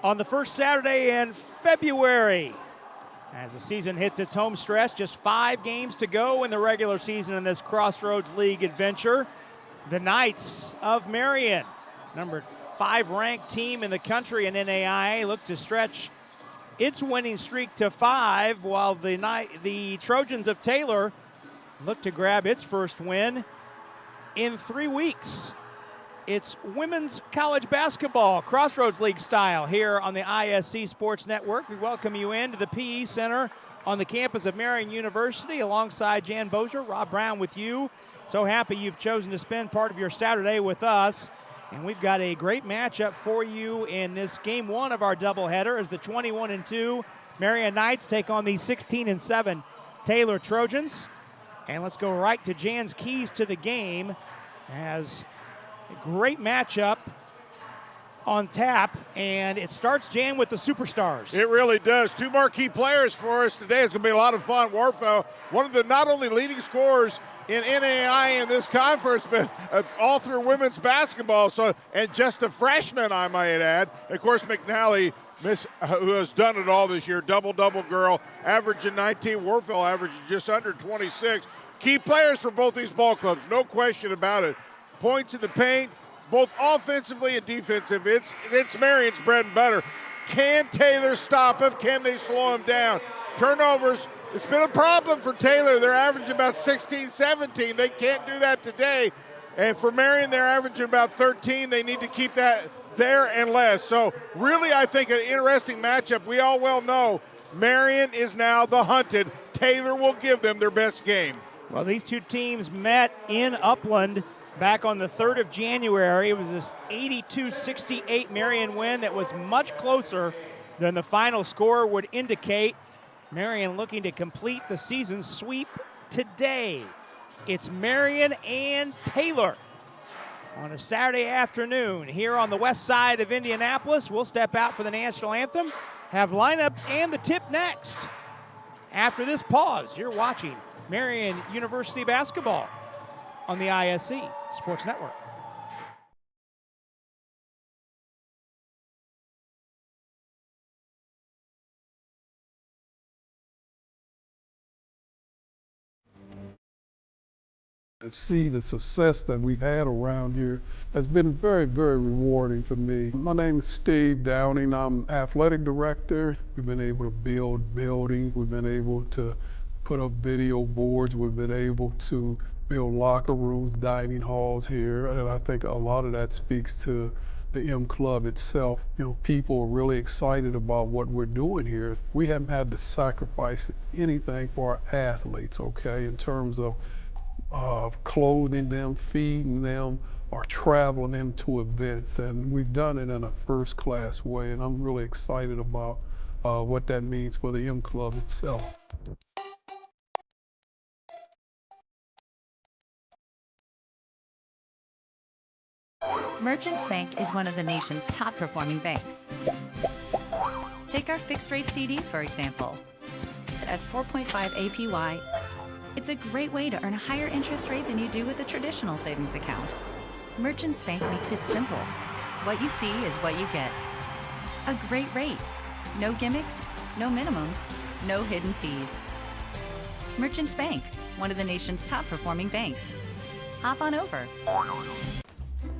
on the first Saturday in February. As the season hits its home stretch, just 5 games to go in the regular season in this Crossroads League adventure. The Knights of Marian, number 5 ranked team in the country in NAIA, look to stretch its winning streak to 5, while the Trojans of Taylor look to grab its first win in 3 weeks. It's women's college basketball, Crossroads League style, here on the ISC Sports Network. We welcome you into the PE Center on the campus of Marian University alongside Jan Bozier, Rob Brown with you. So happy you've chosen to spend part of your Saturday with us. And we've got a great matchup for you in this game 1 of our doubleheader as the 21-2 Marian Knights take on the 16-7 Taylor Trojans. And let's go right to Jan's keys to the game as a great matchup on tap, and it starts, Jan, with the superstars. It really does. 2 marquee players for us today. It's going to be a lot of fun. Warfel, one of the not only leading scorers in NAIA in this conference, but all through women's basketball. And just a freshman, I might add. And of course, McNally, who has done it all this year, double-double girl, averaging 19. Warfel averaging just under 26. Key players for both these ball clubs, no question about it. Points in the paint, both offensively and defensive. It's Marian's bread and butter. Can Taylor stop him? Can they slow him down? Turnovers, it's been a problem for Taylor. They're averaging about 16, 17. They can't do that today. And for Marian, they're averaging about 13. They need to keep that there and less. So really, I think an interesting matchup. We all well know Marian is now the hunted. Taylor will give them their best game. Well, these 2 teams met in Upland back on the 3rd of January. It was this 82-68 Marian win that was much closer than the final score would indicate. Marian looking to complete the season sweep today. It's Marian and Taylor on a Saturday afternoon here on the west side of Indianapolis. We'll step out for the national anthem, have lineups and the tip next. After this pause, you're watching Marian University basketball on the ISC Sports Network. To see the success that we've had around here has been very, very rewarding for me. My name is Steve Downing. I'm athletic director. We've been able to build buildings. We've been able to put up video boards. We've been able to build locker rooms, dining halls here, and I think a lot of that speaks to the M Club itself. You know, people are really excited about what we're doing here. We haven't had to sacrifice anything for our athletes, okay, in terms of clothing them, feeding them, or traveling them to events, and we've done it in a first-class way, and I'm really excited about what that means for the M Club itself. Merchants Bank is one of the nation's top performing banks. Take our fixed rate CD, for example. At 4.5 APY, it's a great way to earn a higher interest rate than you do with a traditional savings account. Merchants Bank makes it simple. What you see is what you get. A great rate. No gimmicks, no minimums, no hidden fees. Merchants Bank, one of the nation's top performing banks. Hop on over.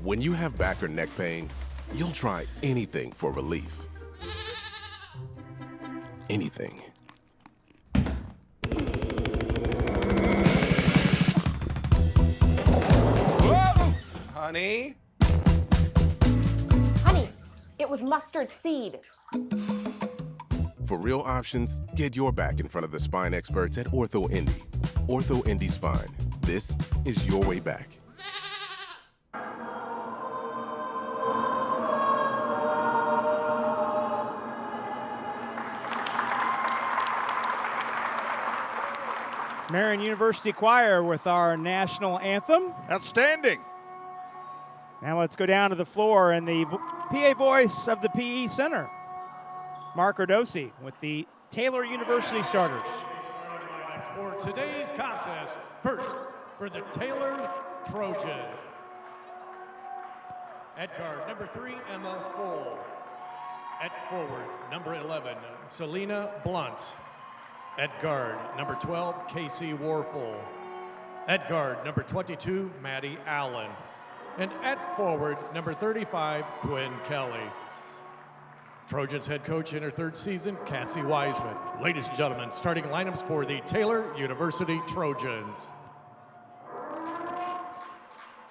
When you have back or neck pain, you'll try anything for relief. Anything. Whoa! Honey? Honey, it was mustard seed. For real options, get your back in front of the spine experts at Ortho Indy. Ortho Indy Spine. This is your way back. Marian University Choir with our national anthem. Outstanding. Now let's go down to the floor and the PA voice of the PE Center, Mark Erdosi, with the Taylor University starters. For today's contest, first for the Taylor Trojans. At guard, number 3, Emma Full. At forward, number 11, Selena Blunt. At guard, number 12, Casey Warfel. At guard, number 22, Maddie Allen. And at forward, number 35, Quinn Kelly. Trojans head coach in her third season, Cassie Wiseman. Ladies and gentlemen, starting lineups for the Taylor University Trojans.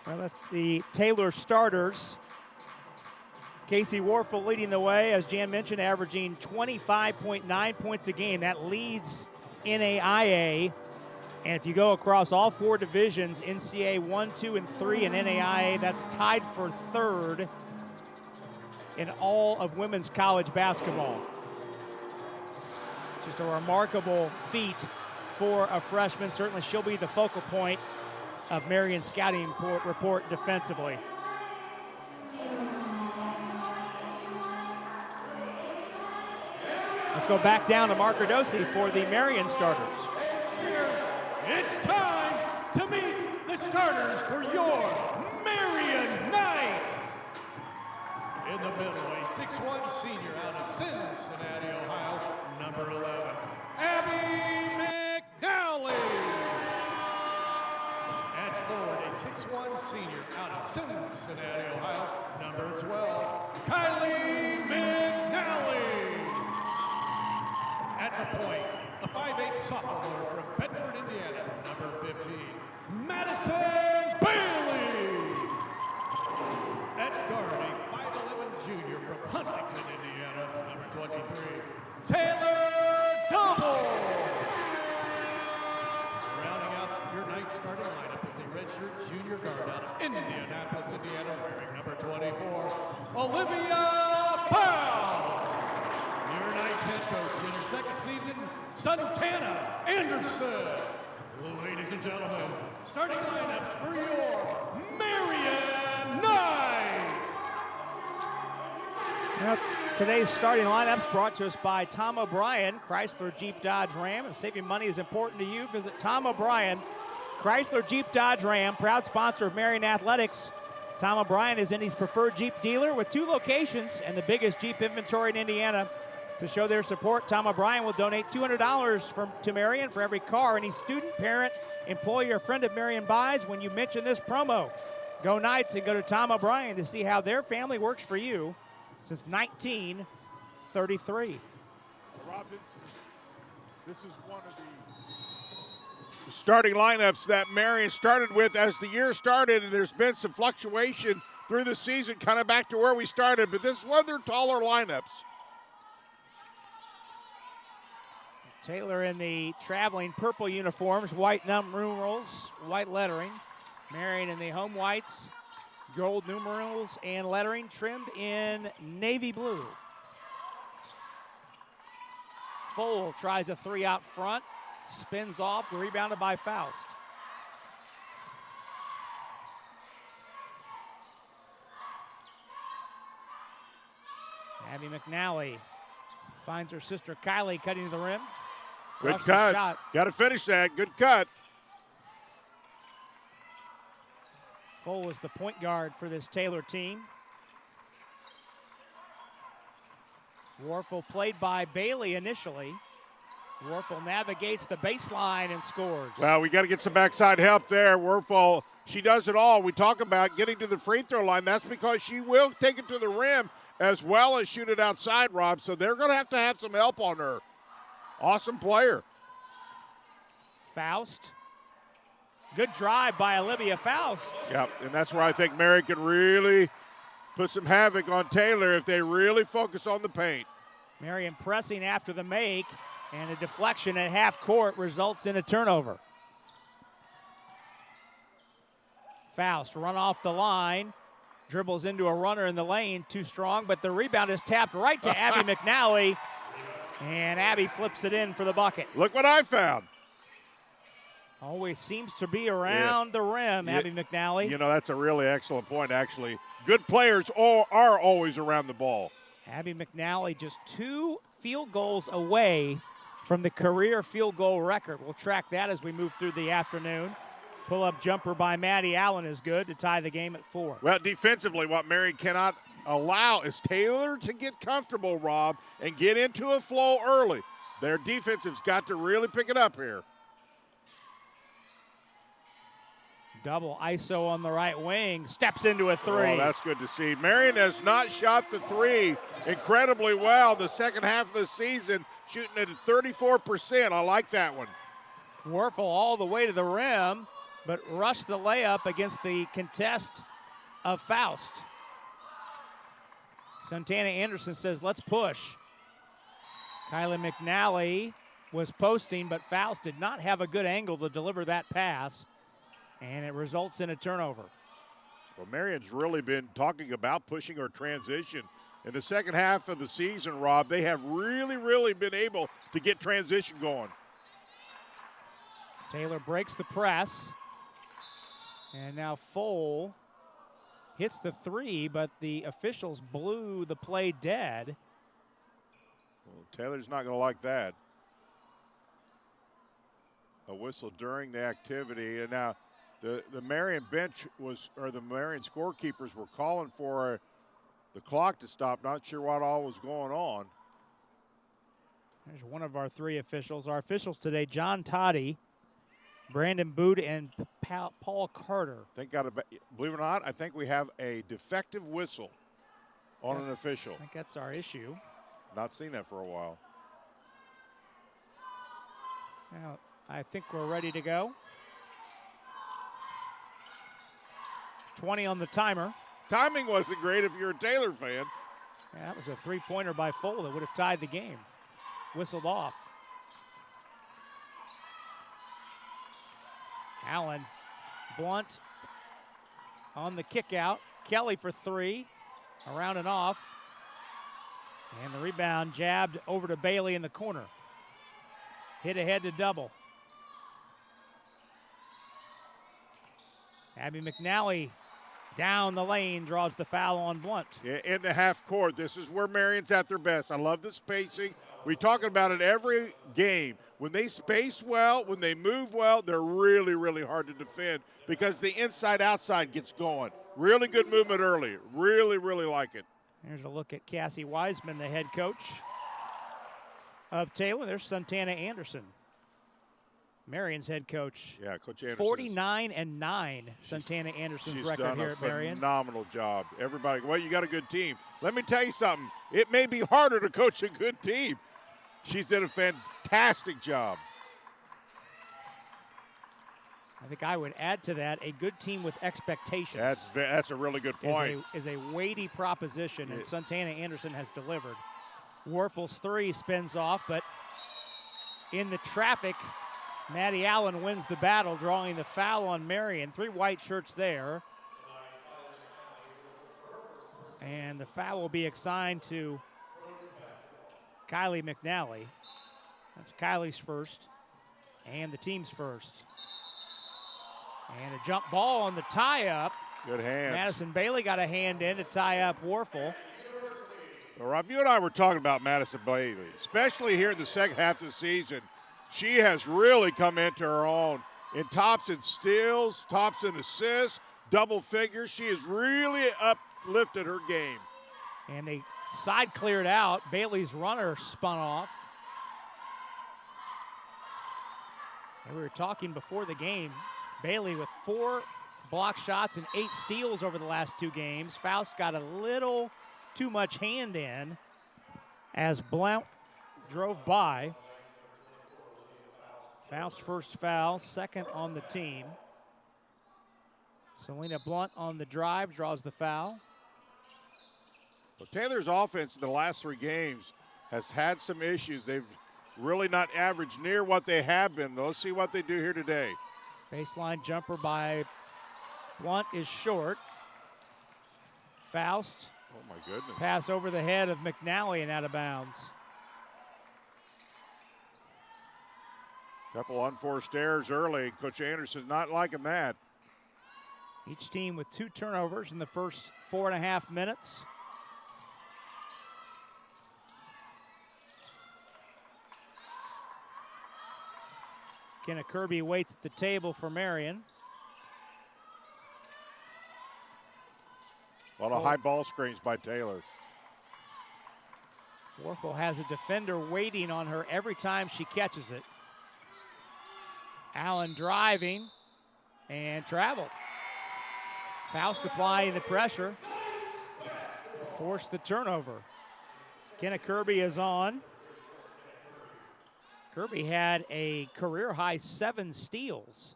Well, that's the Taylor starters. Casey Warfel leading the way, as Jan mentioned, averaging 25.9 points a game. That leads NAIA. And if you go across all four divisions, NCAA 1, 2, and 3, and NAIA, that's tied for third in all of women's college basketball. Just a remarkable feat for a freshman. Certainly she'll be the focal point of Marian's scouting report defensively. Let's go back down to Mark Cardosi for the Marian starters. It's time to meet the starters for your Marian Knights. In the middle, a 6'1" senior out of Cincinnati, Ohio, number 11, Abby McNally. At forward, a 6'1" senior out of Cincinnati, Ohio, number 12, Kylie McNally. At the point, a 5'8" sophomore from Bedford, Indiana, number 15, Madison Bailey. At guard, a 5'11" junior from Huntington, Indiana, number 23, Taylor Double. Rounding out your night starting lineup is a redshirt junior guard out of Indianapolis, Indiana, wearing number 24, Olivia Fowles. Your Knights head coach in her second season, Santana Anderson. Ladies and gentlemen, starting lineups for your Marian Knights. Well, today's starting lineups brought to us by Tom O'Brien, Chrysler Jeep Dodge Ram. If saving money is important to you, visit Tom O'Brien, Chrysler Jeep Dodge Ram, proud sponsor of Marian Athletics. Tom O'Brien is Indy's preferred Jeep dealer with 2 locations and the biggest Jeep inventory in Indiana. To show their support, Tom O'Brien will donate $200 to Marian for every car any student, parent, employee, or friend of Marian buys when you mention this promo. Go Knights and go to Tom O'Brien to see how their family works for you since 1933. Robin, this is one of the starting lineups that Marian started with as the year started, and there's been some fluctuation through the season, kind of back to where we started, but this is one of their taller lineups. Taylor in the traveling purple uniforms, white numerals, white lettering. Marian in the home whites, gold numerals and lettering trimmed in navy blue. Foal tries a 3 out front, spins off, rebounded by Faust. Abby McNally finds her sister Kylie cutting to the rim. Good cut. Got to finish that. Good cut. Foal is the point guard for this Taylor team. Warfel played by Bailey initially. Warfel navigates the baseline and scores. Well, we got to get some backside help there. Warfel, she does it all. We talk about getting to the free throw line. That's because she will take it to the rim as well as shoot it outside, Rob. So they're going to have some help on her. Awesome player. Faust. Good drive by Olivia Faust. Yep, and that's where I think Mary could really put some havoc on Taylor if they really focus on the paint. Marian pressing after the make, and a deflection at half court results in a turnover. Faust run off the line, dribbles into a runner in the lane, too strong, but the rebound is tapped right to Abby McNally, and Abby flips it in for the bucket. Look what I found. Always seems to be around the rim, Abby McNally. You know, that's a really excellent point, actually. Good players are always around the ball. Abby McNally just 2 field goals away from the career field goal record. We'll track that as we move through the afternoon. Pull-up jumper by Maddie Allen is good to tie the game at 4. Well, defensively, what Marian cannot is Taylor to get comfortable, Rob, and get into a flow early. Their defense has got to really pick it up here. Double ISO on the right wing, steps into a three. Oh, that's good to see. Marian has not shot the three incredibly well the second half of the season, shooting at 34%. I like that one. Werfel all the way to the rim, but rushed the layup against the contest of Faust. Santana Anderson says, let's push. Kylie McNally was posting, but Faust did not have a good angle to deliver that pass, and it results in a turnover. Well, Marian's really been talking about pushing her transition. In the second half of the season, Rob, they have really been able to get transition going. Taylor breaks the press, and now Foal hits the three, but the officials blew the play dead. Well, Taylor's not going to like that. A whistle during the activity, and now the Marian bench was, or the Marian scorekeepers were calling for the clock to stop. Not sure what all was going on. There's one of our three officials. Our officials today, John Toddy, Brandon Boot, and Paul Carter. Believe it or not, I think we have a defective whistle on an official. I think that's our issue. Not seen that for a while. Now, I think we're ready to go. 20 on the timer. Timing wasn't great if you're a Taylor fan. Yeah, that was a three-pointer by Foal that would have tied the game. Whistled off. Allen, Blunt on the kick out. Kelly for three, around and off. And the rebound jabbed over to Bailey in the corner. Hit ahead to double. Abby McNally down the lane, draws the foul on Blunt. Yeah, in the half court, this is where Marian's at their best. I love the spacing. We talk about it every game. When they space well, when they move well, they're really hard to defend because the inside-outside gets going. Really good movement early. Really like it. Here's a look at Cassie Wiseman, the head coach of Taylor. There's Santana Anderson, Marion's head coach. Yeah, Coach Anderson. 49-9, Santana Anderson's record here at Marian. She's done a phenomenal job. Everybody, well, you got a good team. Let me tell you something. It may be harder to coach a good team. She's done a fantastic job. I think I would add to that a good team with expectations. That's a really good point. Is a weighty proposition, and Santana Anderson has delivered. Warfel's three spins off, but in the traffic, Maddie Allen wins the battle, drawing the foul on Marian. Three white shirts there. And the foul will be assigned to Kylie McNally. That's Kylie's first and the team's first. And a jump ball on the tie-up. Good hands. Madison Bailey got a hand in to tie up Warfel. Well, Rob, you and I were talking about Madison Bailey, especially here in the second half of the season. She has really come into her own in tops and steals, tops and assists, double figures. She has really uplifted her game. And they side cleared out. Bailey's runner spun off. And we were talking before the game. Bailey with 4 block shots and 8 steals over the last 2 games. Faust got a little too much hand in as Blount drove by. Faust's first foul, second on the team. Selena Blunt on the drive, draws the foul. Well, Taylor's offense in the last 3 games has had some issues. They've really not averaged near what they have been, though. Let's see what they do here today. Baseline jumper by Blunt is short. Faust. Oh, my goodness. Pass over the head of McNally and out of bounds. Couple unforced errors early. Coach Anderson not liking that. Each team with 2 turnovers in the first 4.5 minutes. Kenna Kirby waits at the table for Marian. A lot of high ball screens by Taylor. Warfel has a defender waiting on her every time she catches it. Allen driving and traveled. Faust applying the pressure. Forced the turnover. Kenna Kirby is on. Kirby had a career-high 7 steals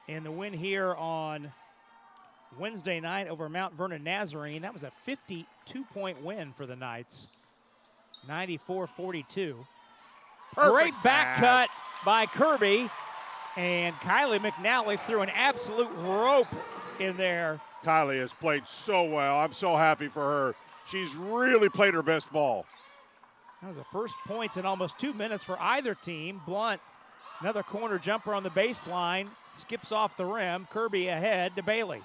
in the win here on Wednesday night over Mount Vernon Nazarene. That was a 52-point win for the Knights, 94-42. Great back cut by Kirby, and Kylie McNally threw an absolute rope in there. Kylie has played so well. I'm so happy for her. She's really played her best ball. That was the first points in almost 2 minutes for either team. Blunt, another corner jumper on the baseline, skips off the rim. Kirby ahead to Bailey.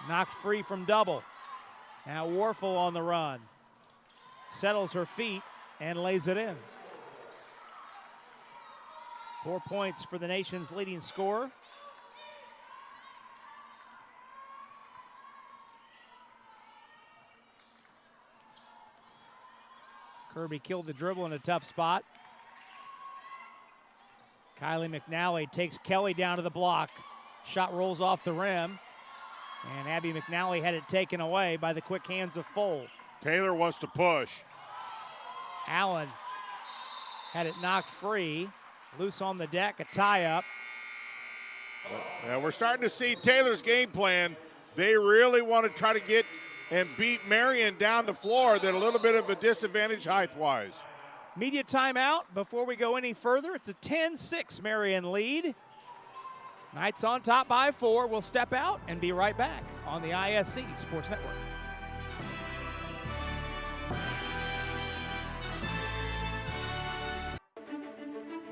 Knocked free from double. Now Warfel on the run. Settles her feet and lays it in. 4 points for the nation's leading scorer. Kirby killed the dribble in a tough spot. Kylie McNally takes Kelly down to the block. Shot rolls off the rim. And Abby McNally had it taken away by the quick hands of Fold. Taylor wants to push. Allen had it knocked free. Loose on the deck, a tie-up. Now we're starting to see Taylor's game plan. They really want to try to get and beat Marian down the floor. They're a little bit of a disadvantage height-wise. Media timeout before we go any further. It's a 10-6 Marian lead. Knights on top by 4. We'll step out and be right back on the ISC Sports Network.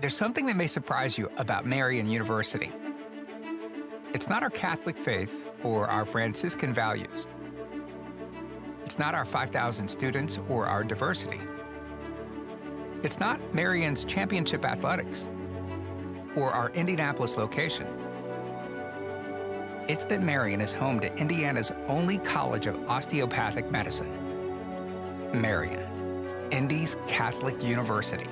There's something that may surprise you about Marian University. It's not our Catholic faith or our Franciscan values. It's not our 5,000 students or our diversity. It's not Marian's championship athletics or our Indianapolis location. It's that Marian is home to Indiana's only college of osteopathic medicine. Marian, Indy's Catholic University.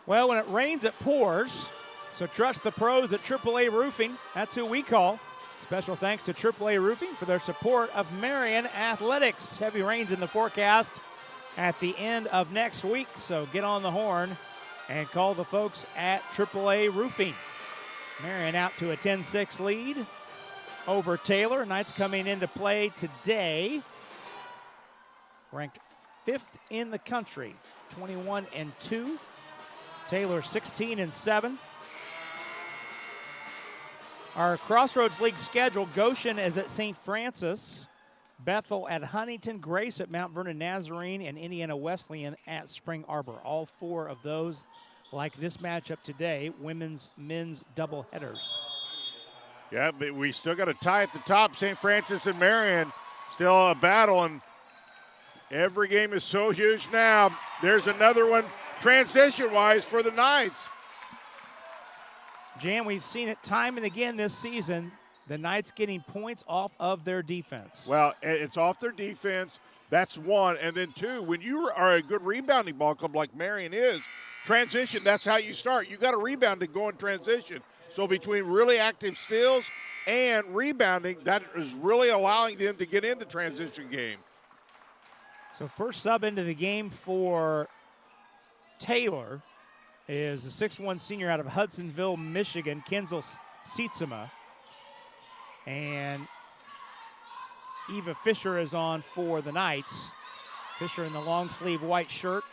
Well, when it rains, it pours. So trust the pros at AAA Roofing. That's who we call. Special thanks to AAA Roofing for their support of Marian Athletics. Heavy rains in the forecast at the end of next week. So get on the horn and call the folks at AAA Roofing. Marian out to a 10-6 lead over Taylor. Knights coming into play today. Ranked 5th in the country, 21-2. Taylor 16-7. Our Crossroads League schedule, Goshen is at St. Francis, Bethel at Huntington, Grace at Mount Vernon Nazarene, and Indiana Wesleyan at Spring Arbor. All 4 of those, like this matchup today, women's, men's doubleheaders. Yeah, but we still got a tie at the top. St. Francis and Marian still a battle, and every game is so huge now. There's another one transition-wise for the Knights. Jan, we've seen it time and again this season, the Knights getting points off of their defense. Well, it's off their defense. That's one. And then 2, when you are a good rebounding ball club like Marian is, transition, that's how you start. You got to rebound to go in transition. So between really active steals and rebounding, that is really allowing them to get into transition game. So first sub into the game for Taylor is a 6'1 senior out of Hudsonville, Michigan, Kenzel Sietsema. And Eva Fisher is on for the Knights. Fisher in the long sleeve white shirt,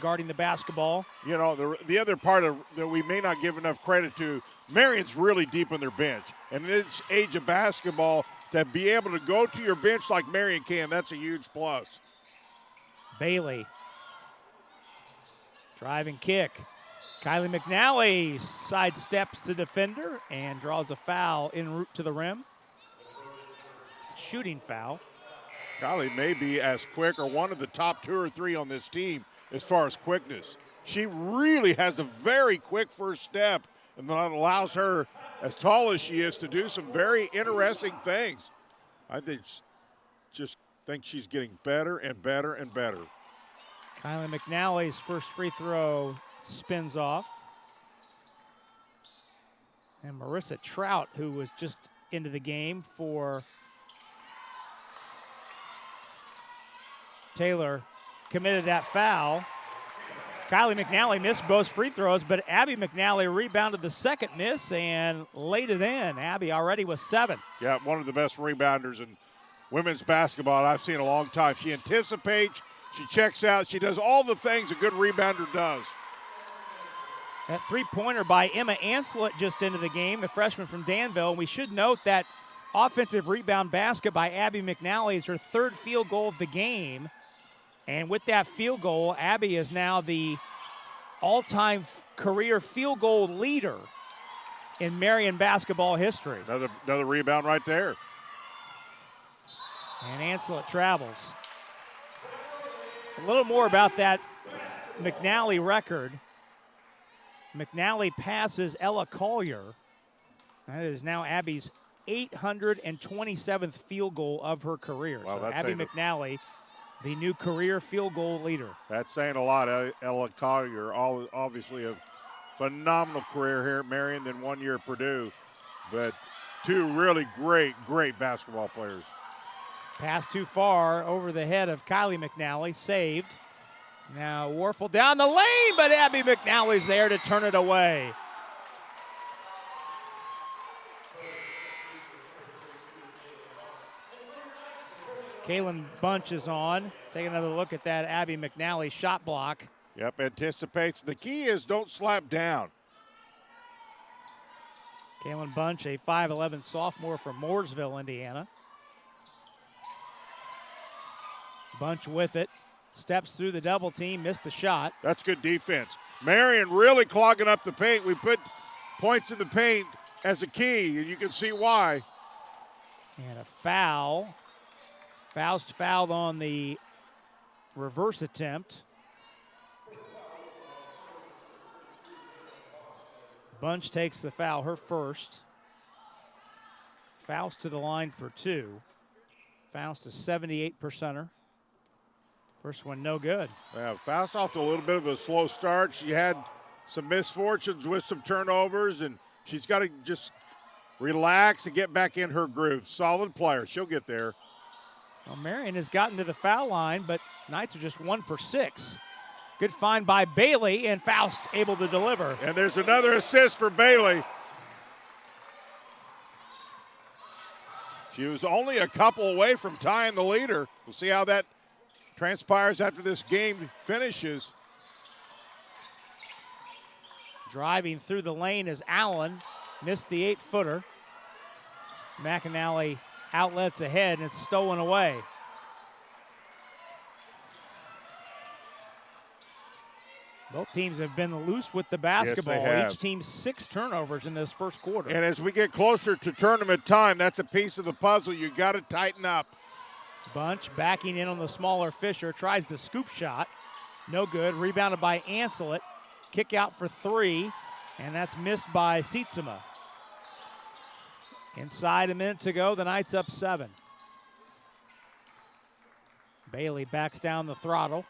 guarding the basketball. You know, the other part of that we may not give enough credit to, Marian's really deep on their bench. And in this age of basketball, to be able to go to your bench like Marian can, that's a huge plus. Bailey. Drive and kick. Kylie McNally sidesteps the defender and draws a foul en route to the rim. It's a shooting foul. Kylie may be as quick or one of the top 2 or 3 on this team as far as quickness. She really has a very quick first step, and that allows her, as tall as she is, to do some very interesting things. I just think she's getting better and better and better. Kylie McNally's first free throw spins off. And Marissa Trout, who was just into the game for Taylor, committed that foul. Kylie McNally missed both free throws, but Abby McNally rebounded the second miss and laid it in. Abby already with 7. Yeah, one of the best rebounders in women's basketball I've seen in a long time. She anticipates, she checks out, she does all the things a good rebounder does. That three-pointer by Emma Anslet just into the game, the freshman from Danville. And we should note that offensive rebound basket by Abby McNally is her 3rd field goal of the game. And with that field goal, Abby is now the all-time career field goal leader in Marian basketball history. Another rebound right there. And Anslet travels. A little more about that McNally record. McNally passes Ella Collier. That is now Abby's 827th field goal of her career. Wow, so Abby McNally, the new career field goal leader. That's saying a lot. Ella Collier, obviously a phenomenal career here at Marian, then 1 year at Purdue. But 2 really great basketball players. Pass too far over the head of Kylie McNally, saved. Now Warfel down the lane, but Abby McNally's there to turn it away. Kaylin Bunch is on. Take another look at that Abby McNally shot block. Yep, anticipates. The key is don't slap down. Kaylin Bunch, a 5'11 sophomore from Mooresville, Indiana. Bunch with it. Steps through the double team, missed the shot. That's good defense. Marian really clogging up the paint. We put points in the paint as a key, and you can see why. And a foul. Faust fouled on the reverse attempt. Bunch takes the foul, her first. Faust to the line for 2. Faust is 78%er. First one, no good. Yeah, Faust off to a little bit of a slow start. She had some misfortunes with some turnovers, and she's got to just relax and get back in her groove. Solid player. She'll get there. Well, Marian has gotten to the foul line, but Knights are just 1 for 6. Good find by Bailey, and Faust able to deliver. And there's another assist for Bailey. She was only a couple away from tying the leader. We'll see how that transpires after this game finishes. Driving through the lane is Allen. Missed the 8-footer. McAnally outlets ahead, and it's stolen away. Both teams have been loose with the basketball. Yes, they have. Each team 6 turnovers in this first quarter. And as we get closer to tournament time, that's a piece of the puzzle. You got to tighten up. Bunch backing in on the smaller Fisher, tries the scoop shot. No good. Rebounded by Anslet. Kick out for 3, and that's missed by Sietsema. Inside a minute to go, the Knights up 7. Bailey backs down the throttle.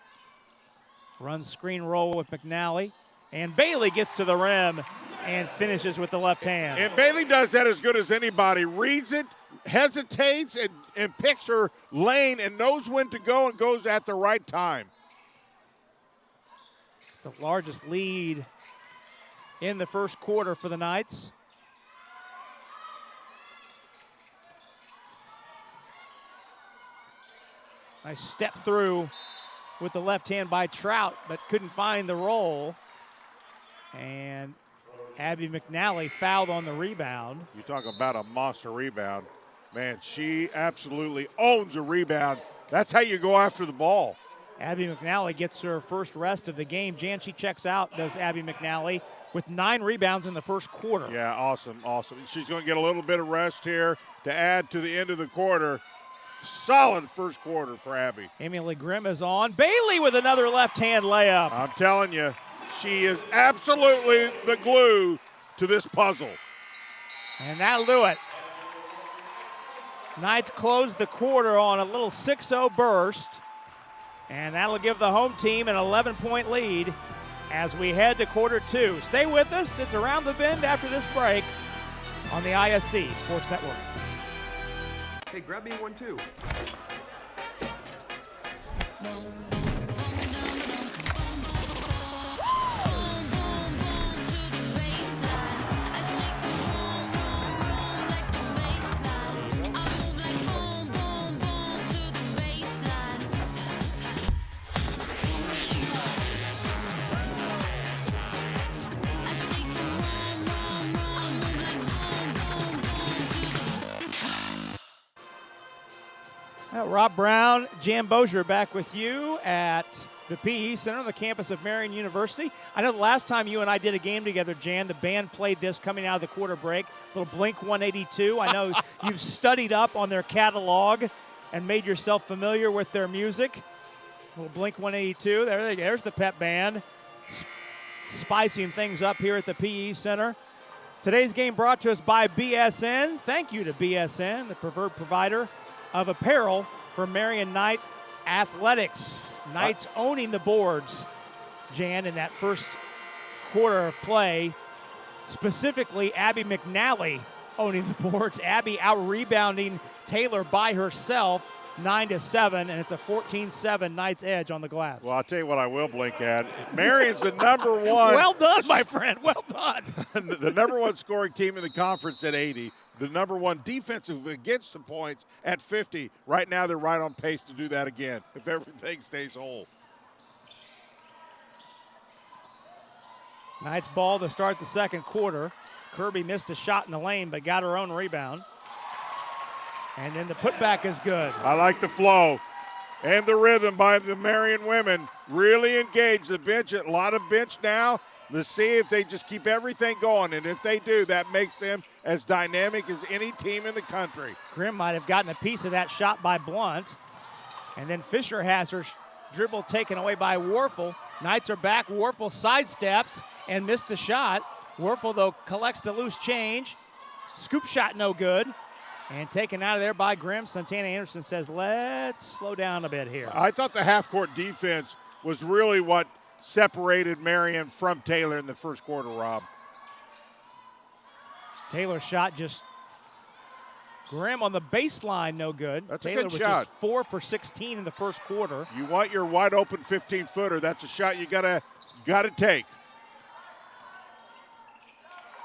Runs screen roll with McNally. And Bailey gets to the rim and finishes with the left hand. And Bailey does that as good as anybody. Reads it, hesitates, and picks her lane and knows when to go and goes at the right time. It's the largest lead in the first quarter for the Knights. Nice step through with the left hand by Trout, but couldn't find the roll. And Abby McNally fouled on the rebound. You talk about a monster rebound. Man, she absolutely owns a rebound. That's how you go after the ball. Abby McNally gets her first rest of the game. Jan, she checks out, does Abby McNally, with 9 rebounds in the first quarter. Yeah, awesome. She's going to get a little bit of rest here to add to the end of the quarter. Solid first quarter for Abby. Emily Grimm is on. Bailey with another left-hand layup. I'm telling you, she is absolutely the glue to this puzzle. And that'll do it. Knights close the quarter on a little 6-0 burst. And that'll give the home team an 11-point lead as we head to quarter 2. Stay with us. It's Around the Bend after this break on the ISC Sports Network. Hey, grab me one too. Rob Brown, Jan Bozier back with you at the PE Center on the campus of Marian University. I know the last time you and I did a game together, Jan, the band played this coming out of the quarter break, little Blink 182. I know you've studied up on their catalog and made yourself familiar with their music. Little Blink 182, there's the pep band, spicing things up here at the PE Center. Today's game brought to us by BSN. Thank you to BSN, the preferred provider of apparel for Marian Knight Athletics. Knights owning the boards, Jan, in that first quarter of play. Specifically, Abby McNally owning the boards. Abby out-rebounding Taylor by herself, 9-7, and it's a 14-7 Knights edge on the glass. Well, I'll tell you what I will blink at. Marion's the number one. Well done, my friend. Well done. The number one scoring team in the conference at 80. The number one defensive against the points at 50. Right now, they're right on pace to do that again if everything stays whole. Knights ball to start the second quarter. Kirby missed the shot in the lane, but got her own rebound. And then the putback is good. I like the flow and the rhythm by the Marian women. Really engaged. The bench, a lot of bench now. Let's see if they just keep everything going. And if they do, that makes them as dynamic as any team in the country. Grimm might have gotten a piece of that shot by Blunt. And then Fisher has her dribble taken away by Warfel. Knights are back. Warfel sidesteps and missed the shot. Warfel, though, collects the loose change. Scoop shot no good. And taken out of there by Grimm. Santana Anderson says, let's slow down a bit here. I thought the half-court defense was really what separated Marian from Taylor in the first quarter, Rob. Taylor's shot just Grimm on the baseline, no good. That's Taylor a good was shot. just 4 for 16 in the first quarter. You want your wide-open 15-footer. That's a shot you gotta take.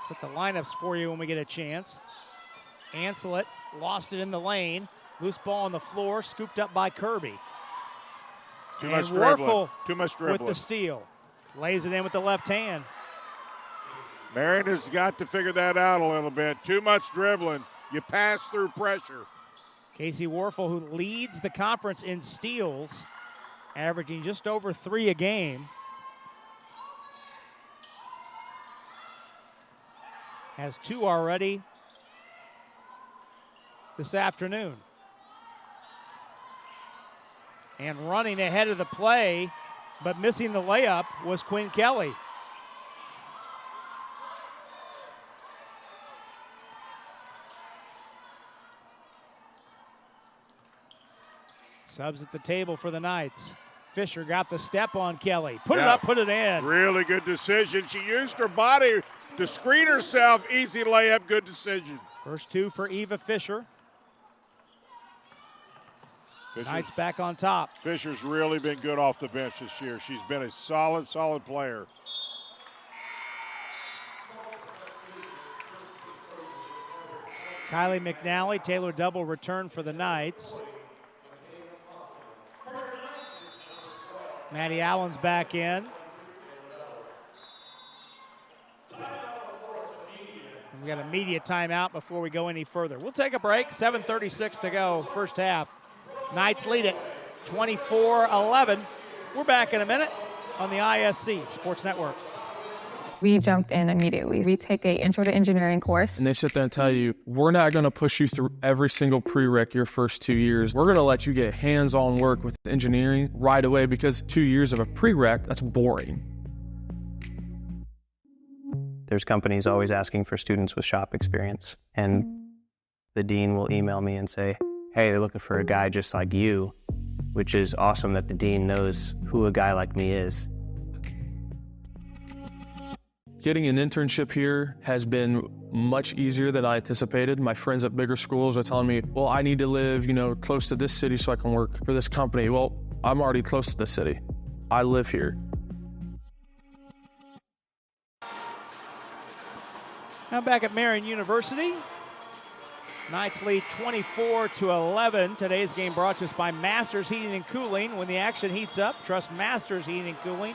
Set the lineups for you when we get a chance. Ancelet lost it in the lane. Loose ball on the floor, scooped up by Kirby. Too and much dribbling. Warfel Too much dribbling. with the steal. Lays it in with the left hand. Marian has got to figure that out a little bit. Too much dribbling. You pass through pressure. Casey Warfel, who leads the conference in steals, averaging just over 3 a game, has 2 already this afternoon. And running ahead of the play, but missing the layup, was Quinn Kelly. Subs at the table for the Knights. Fisher got the step on Kelly. Put it up, put it in. Really good decision. She used her body to screen herself. Easy layup, good decision. First 2 for Eva Fisher. Knights back on top. Fisher's really been good off the bench this year. She's been a solid player. Kylie McNally, Taylor double return for the Knights. Maddie Allen's back in. We got a media timeout before we go any further. We'll take a break. 7:36 to go, first half. Knights lead it 24-11. We're back in a minute on the ISC Sports Network. We jumped in immediately. We take a intro to engineering course. And they sit there and tell you, we're not going to push you through every single prereq your first 2 years. We're going to let you get hands-on work with engineering right away because 2 years of a prereq, that's boring. There's companies always asking for students with shop experience. And the dean will email me and say, hey, they're looking for a guy just like you, which is awesome that the dean knows who a guy like me is. Getting an internship here has been much easier than I anticipated. My friends at bigger schools are telling me, well, I need to live, close to this city so I can work for this company. Well, I'm already close to the city. I live here. Now back at Marian University. Knights lead 24-11. Today's game brought to us by Masters Heating and Cooling. When the action heats up, trust Masters Heating and Cooling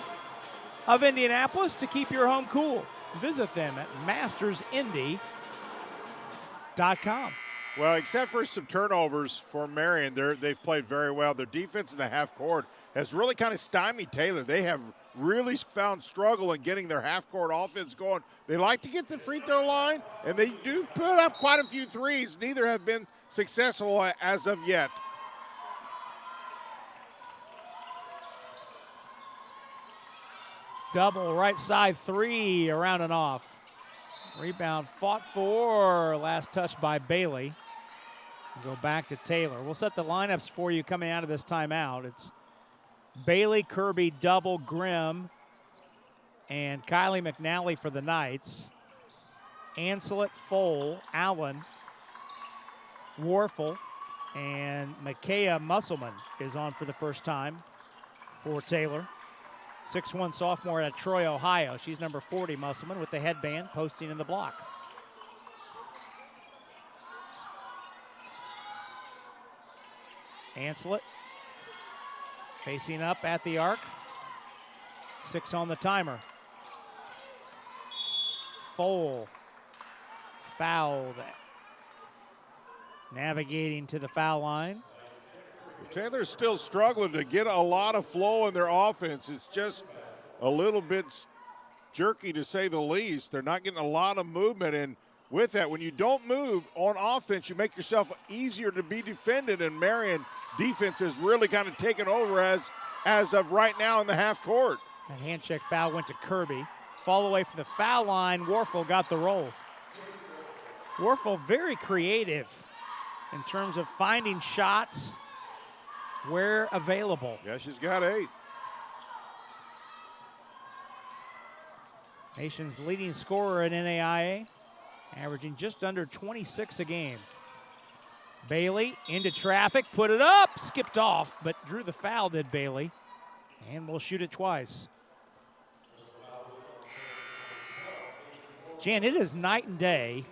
of Indianapolis to keep your home cool. Visit them at mastersindy.com. Well, except for some turnovers for Marian, they've played very well. Their defense in the half court has really kind of stymied Taylor. They have really found struggle in getting their half court offense going. They like to get the free throw line, and they do put up quite a few threes. Neither have been successful as of yet. Double right side three, around and off. Rebound fought for, last touch by Bailey. We'll go back to Taylor. We'll set the lineups for you coming out of this timeout. It's Bailey, Kirby, Double, Grimm, and Kylie McNally for the Knights. Ancelet, Foal, Allen, Warfel, and Micaiah Musselman is on for the first time for Taylor. 6'1" sophomore out of Troy, Ohio. She's number 40, Musselman, with the headband posting in the block. Ancelet facing up at the arc. 6 on the timer. Foal fouled. Navigating to the foul line. Taylor's still struggling to get a lot of flow in their offense. It's just a little bit jerky, to say the least. They're not getting a lot of movement, and with that, when you don't move on offense, you make yourself easier to be defended, and Marian defense has really kind of taken over as of right now in the half court. That hand check foul went to Kirby. Fall away from the foul line, Warfel got the roll. Warfel very creative in terms of finding shots where available. Yeah, she's got 8. Nation's leading scorer in NAIA, averaging just under 26 a game. Bailey into traffic, put it up, skipped off, but drew the foul, did Bailey, and will shoot it twice. Jan, it is night and day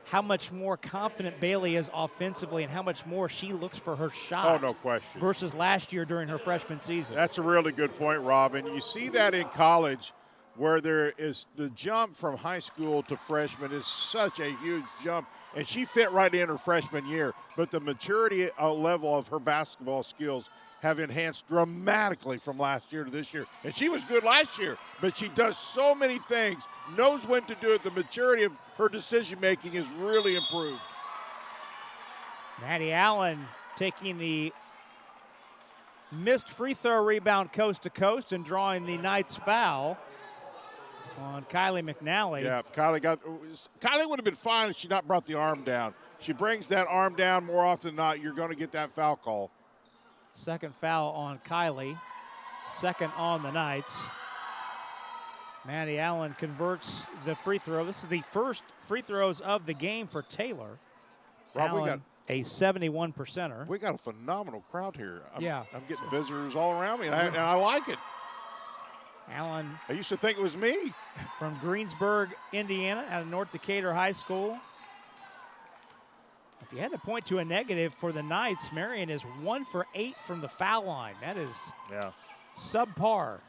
how much more confident Bailey is offensively and how much more she looks for her shot. Oh, no question. Versus last year during her freshman season. That's a really good point, Robin. You see that in college, where there is the jump from high school to freshman is such a huge jump, and she fit right in her freshman year. But the maturity level of her basketball skills have enhanced dramatically from last year to this year. And she was good last year, but she does so many things, knows when to do it. The maturity of her decision-making has really improved. Maddie Allen taking the missed free throw rebound coast to coast and drawing the Knights foul on Kylie McNally. Yeah, Kylie would have been fine if she not brought the arm down. She brings that arm down more often than not, you're going to get that foul call. Second foul on Kylie. Second on the Knights. Maddie Allen converts the free throw. This is the first free throws of the game for Taylor. Rob, Allen, a 71%er. We got a phenomenal crowd here. I'm getting Sure. Visitors all around me, and I like it. Allen. I used to think it was me. From Greensburg, Indiana, out of North Decatur High School. If you had to point to a negative for the Knights, Marian is 1 for 8 from the foul line. That is subpar.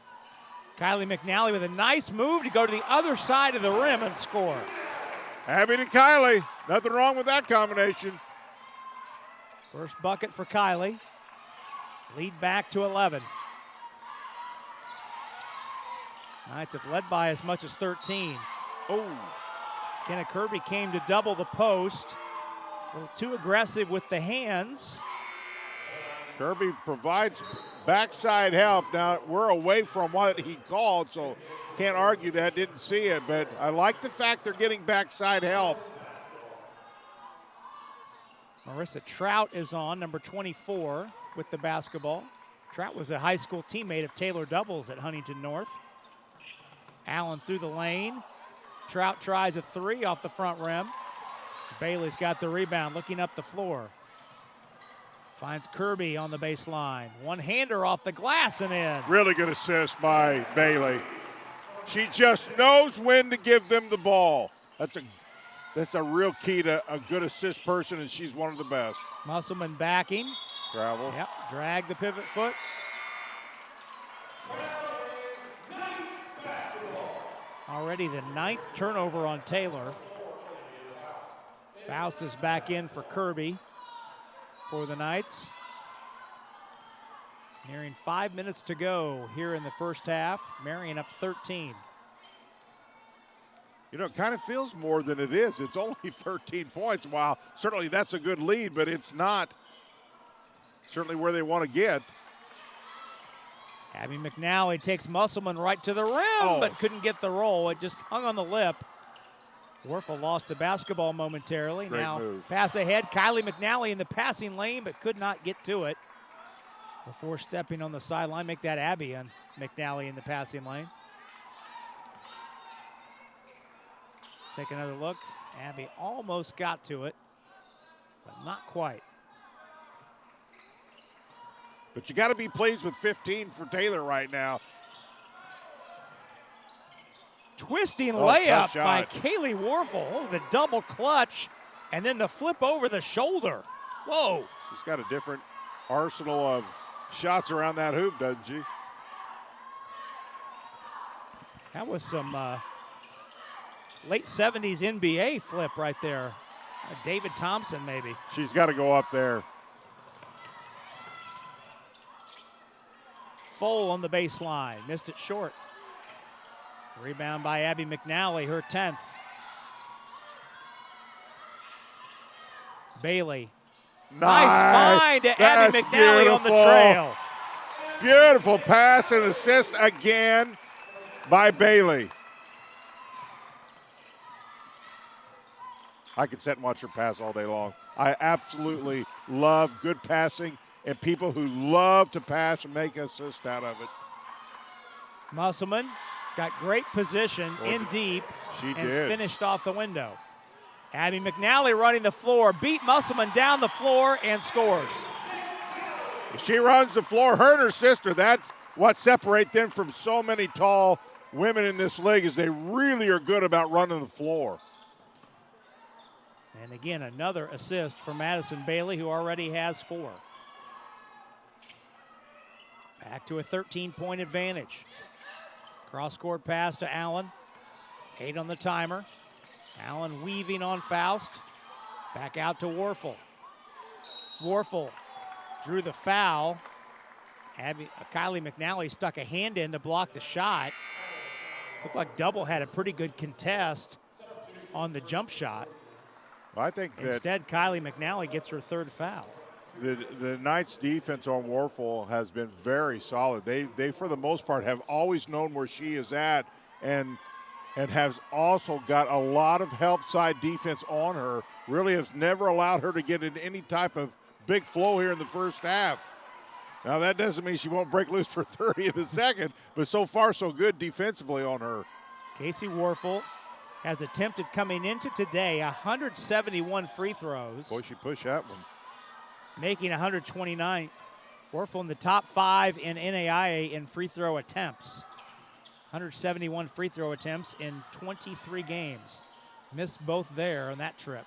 Kylie McNally with a nice move to go to the other side of the rim and score. Happy to Kylie. Nothing wrong with that combination. First bucket for Kylie. Lead back to 11. Knights have led by as much as 13. Oh. Kenna Kirby came to double the post. A little too aggressive with the hands. Kirby provides backside help. Now, we're away from what he called, so Can't argue that, didn't see it, but I like the fact they're getting backside help. Marissa Trout is on, number 24, with the basketball. Trout was a high school teammate of Taylor Doubles at Huntington North. Allen through the lane. Trout tries a three off the front rim. Bailey's got the rebound, looking up the floor. Finds Kirby on the baseline. One-hander off the glass and in. Really good assist by Bailey. She just knows when to give them the ball. That's a real key to a good assist person, and she's one of the best. Musselman backing. Travel. Yep, drag the pivot foot. Already the 9th turnover on Taylor. Faust is back in for Kirby for the Knights. Nearing 5 minutes to go here in the first half. Marian up 13. You know, it kind of feels more than it is. It's only 13 points. While certainly that's a good lead, but it's not certainly where they want to get. Abby McNally takes Musselman right to the rim, but couldn't get the roll. It just hung on the lip. Warfel lost the basketball momentarily. Great now move. Pass ahead. Kylie McNally in the passing lane, but could not get to it before stepping on the sideline. Make that Abby and McNally in the passing lane. Take another look. Abby almost got to it, but not quite. But you got to be pleased with 15 for Taylor right now. Twisting layup tough by shot. Kaylee Warfel. Oh, the double clutch, and then the flip over the shoulder. Whoa. She's got a different arsenal of shots around that hoop, doesn't she? That was some late 70s NBA flip right there. David Thompson, maybe. She's got to go up there. Foal on the baseline. Missed it short. Rebound by Abby McNally, her 10th. Bailey. Nice find to Abby McNally on the trail. Beautiful pass and assist again by Bailey. I could sit and watch her pass all day long. I absolutely love good passing and people who love to pass and make an assist out of it. Musselman got great position in deep and finished off the window. Abby McNally running the floor, beat Musselman down the floor and scores. She runs the floor, her and her sister. That's what separates them from so many tall women in this league is they really are good about running the floor. And again, another assist for Madison Bailey, who already has 4. Back to a 13-point advantage. Cross-court pass to Allen. 8 on the timer. Allen weaving on Faust. Back out to Warfel. Warfel drew the foul. Kylie McNally stuck a hand in to block the shot. Looked like Double had a pretty good contest on the jump shot. Well, I think that instead, Kylie McNally gets her 3rd foul. The Knights' defense on Warfel has been very solid. They for the most part, have always known where she is at and has also got a lot of help side defense on her. Really has never allowed her to get in any type of big flow here in the first half. Now, that doesn't mean she won't break loose for 30 in the second, but so far so good defensively on her. Casey Warfel has attempted coming into today 171 free throws. Boy, she pushed that one. Making 129. Warfel in the top 5 in NAIA in free throw attempts. 171 free throw attempts in 23 games. Missed both there on that trip.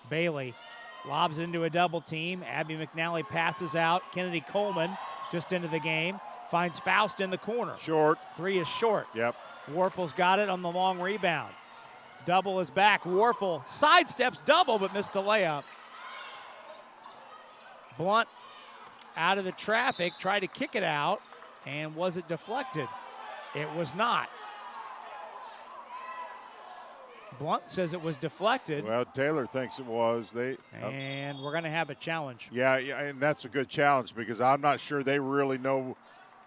Bailey lobs into a double team. Abby McNally passes out. Kennedy Coleman just into the game. Finds Faust in the corner. Short. 3 is short. Yep. Warfel's got it on the long rebound. Double is back. Warfel sidesteps Double, but missed the layup. Blunt out of the traffic, tried to kick it out, and was it deflected? It was not. Blunt says it was deflected. Well, Taylor thinks it was. And we're going to have a challenge. Yeah, and that's a good challenge because I'm not sure they really know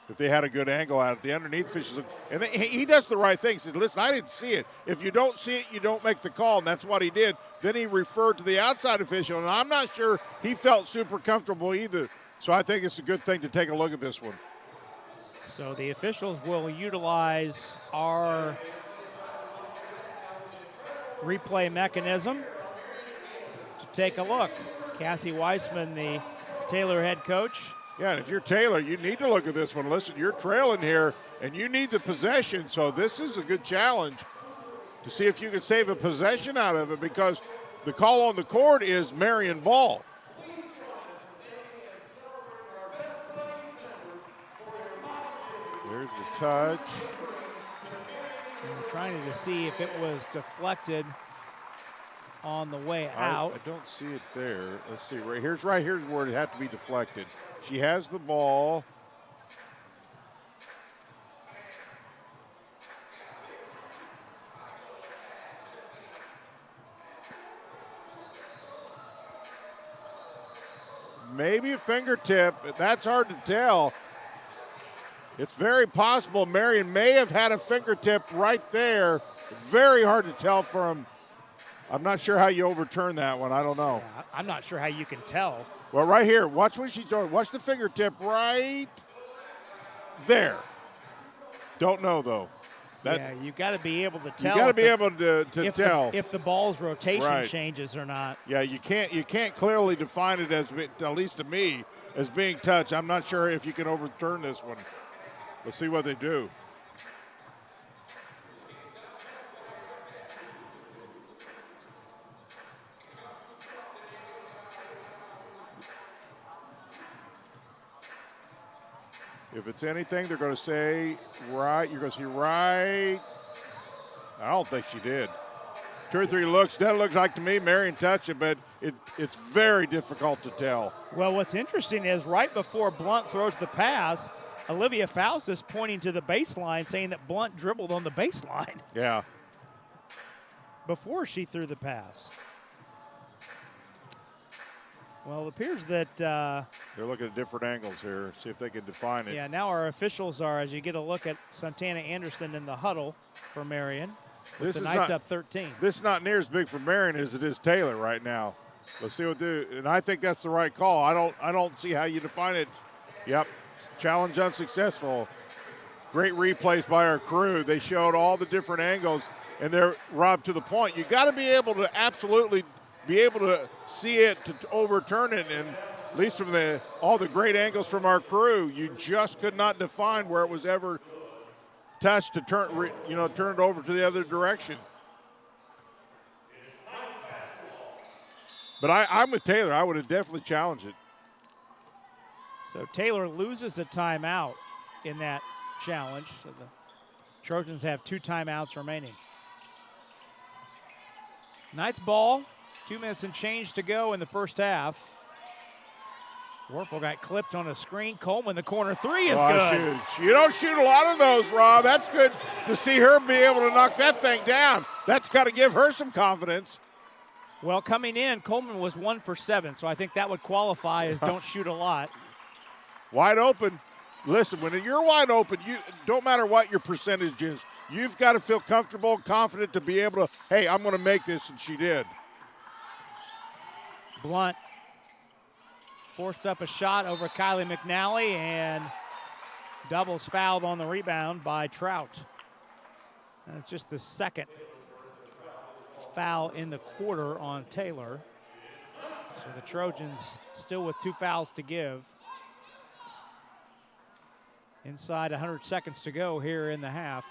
if they had a good angle at it. The underneath officials, and he does the right thing. He said, listen, I didn't see it. If you don't see it, you don't make the call, and that's what he did. Then he referred to the outside official, and I'm not sure he felt super comfortable either. So I think it's a good thing to take a look at this one. So the officials will utilize our replay mechanism to take a look. Cassie Weissman, the Taylor head coach. Yeah, and if you're Taylor, you need to look at this one. Listen, you're trailing here, and you need the possession, so this is a good challenge to see if you can save a possession out of it, because the call on the court is Marian ball. There's the touch. And we're trying to see if it was deflected on the way out. I don't see it there. Let's see. Right here's where it had to be deflected. She has the ball. Maybe a fingertip. That's hard to tell. It's very possible Marian may have had a fingertip right there. Very hard to tell from. I'm not sure how you overturn that one. I don't know. Yeah, I'm not sure how you can tell. Well, right here. Watch when she's doing. Watch the fingertip right there. Don't know, though. Yeah, you got to be able to tell. You got to be able to tell if the ball's rotation right. changes or not. Yeah, you can't clearly define it as, at least to me, as being touched. I'm not sure if you can overturn this one. Let's see what they do. If it's anything, they're going to say right. You're going to see right. I don't think she did. 2 or 3 looks. That looks like to me Marian touched it, but it's very difficult to tell. Well, what's interesting is right before Blunt throws the pass, Olivia Faust is pointing to the baseline, saying that Blunt dribbled on the baseline. Yeah. Before she threw the pass. Well, it appears that they're looking at different angles here, see if they can define it. Yeah, now our officials are, as you get a look at Santana Anderson in the huddle for Marian, with the Knights up 13. This is not near as big for Marian as it is Taylor right now. Let's see what they do, and I think that's the right call. I don't see how you define it. Yep, challenge unsuccessful. Great replays by our crew. They showed all the different angles, and they're, Rob, to the point. You got to be able to absolutely be able to see it to overturn it, and at least from all the great angles from our crew, you just could not define where it was ever touched to turn it over to the other direction. But I'm with Taylor. I would have definitely challenged it. So Taylor loses a timeout in that challenge. So the Trojans have 2 timeouts remaining. Knights ball. 2 minutes and change to go in the first half. Warfel got clipped on a screen. Coleman, the corner 3 is good. You don't shoot a lot of those, Rob. That's good to see her be able to knock that thing down. That's got to give her some confidence. Well, coming in, Coleman was 1 for 7, so I think that would qualify as don't shoot a lot. Wide open. Listen, when you're wide open, you don't matter what your percentage is. You've got to feel comfortable, confident to be able to, hey, I'm going to make this, and she did. Blunt forced up a shot over Kylie McNally, and doubles fouled on the rebound by Trout. And it's just the second foul in the quarter on Taylor. So the Trojans still with 2 fouls to give. Inside 100 seconds to go here in the half.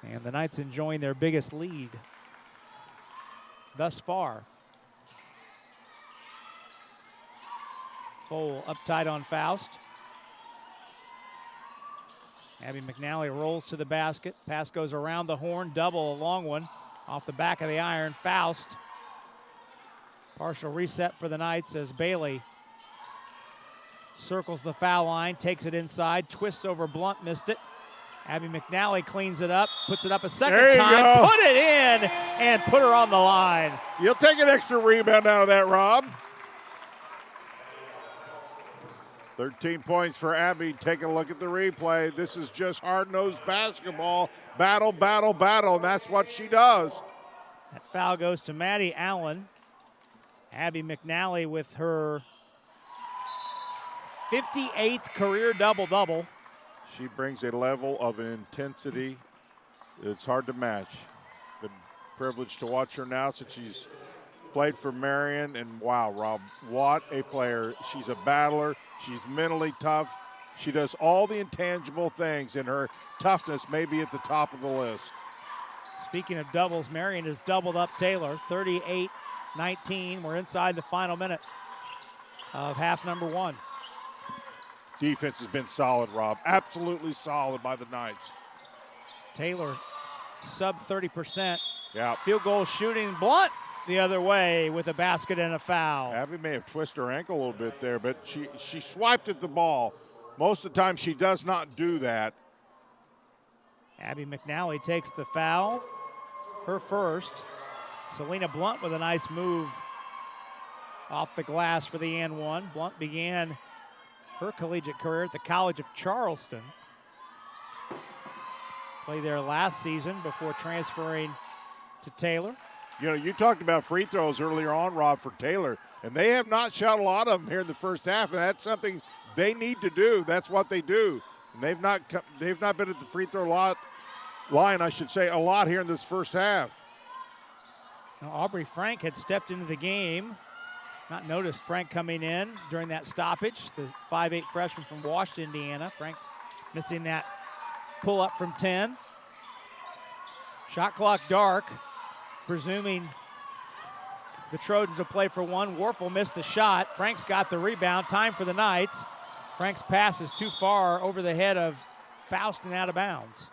And the Knights enjoying their biggest lead thus far. Foal up tight on Faust. Abby McNally rolls to the basket. Pass goes around the horn, double, a long one. Off the back of the iron, Faust. Partial reset for the Knights as Bailey circles the foul line, takes it inside, twists over Blunt, missed it. Abby McNally cleans it up, puts it up a second time, put it in, and put her on the line. You'll take an extra rebound out of that, Rob. 13 points for Abby. Take a look at the replay. This is just hard-nosed basketball. Battle, battle, battle, and that's what she does. That foul goes to Maddie Allen. Abby McNally with her 58th career double-double. She brings a level of intensity that's hard to match. Been privileged to watch her now since she's played for Marian, and wow, Rob, what a player. She's a battler. She's mentally tough. She does all the intangible things, and her toughness may be at the top of the list. Speaking of doubles, Marian has doubled up Taylor, 38-19. We're inside the final minute of half number one. Defense has been solid, Rob. Absolutely solid by the Knights. Taylor, sub 30%. Yeah. Field goal shooting. Blunt the other way with a basket and a foul. Abby may have twisted her ankle a little bit there, but she swiped at the ball. Most of the time she does not do that. Abby McNally takes the foul, her first. Selena Blunt with a nice move off the glass for the and one. Blunt began her collegiate career at the College of Charleston. Played there last season before transferring to Taylor. You know, you talked about free throws earlier on, Rob, for Taylor, and they have not shot a lot of them here in the first half, and that's something they need to do. That's what they do. And they've not been at the free throw line, I should say, a lot here in this first half. Now, Aubrey Frank had stepped into the game. Not noticed Frank coming in during that stoppage. The 5'8" freshman from Washington, Indiana. Frank missing that pull up from 10. Shot clock dark, presuming the Trojans will play for one. Warfel missed the shot. Frank's got the rebound. Time for the Knights. Frank's pass is too far over the head of Faust and out of bounds.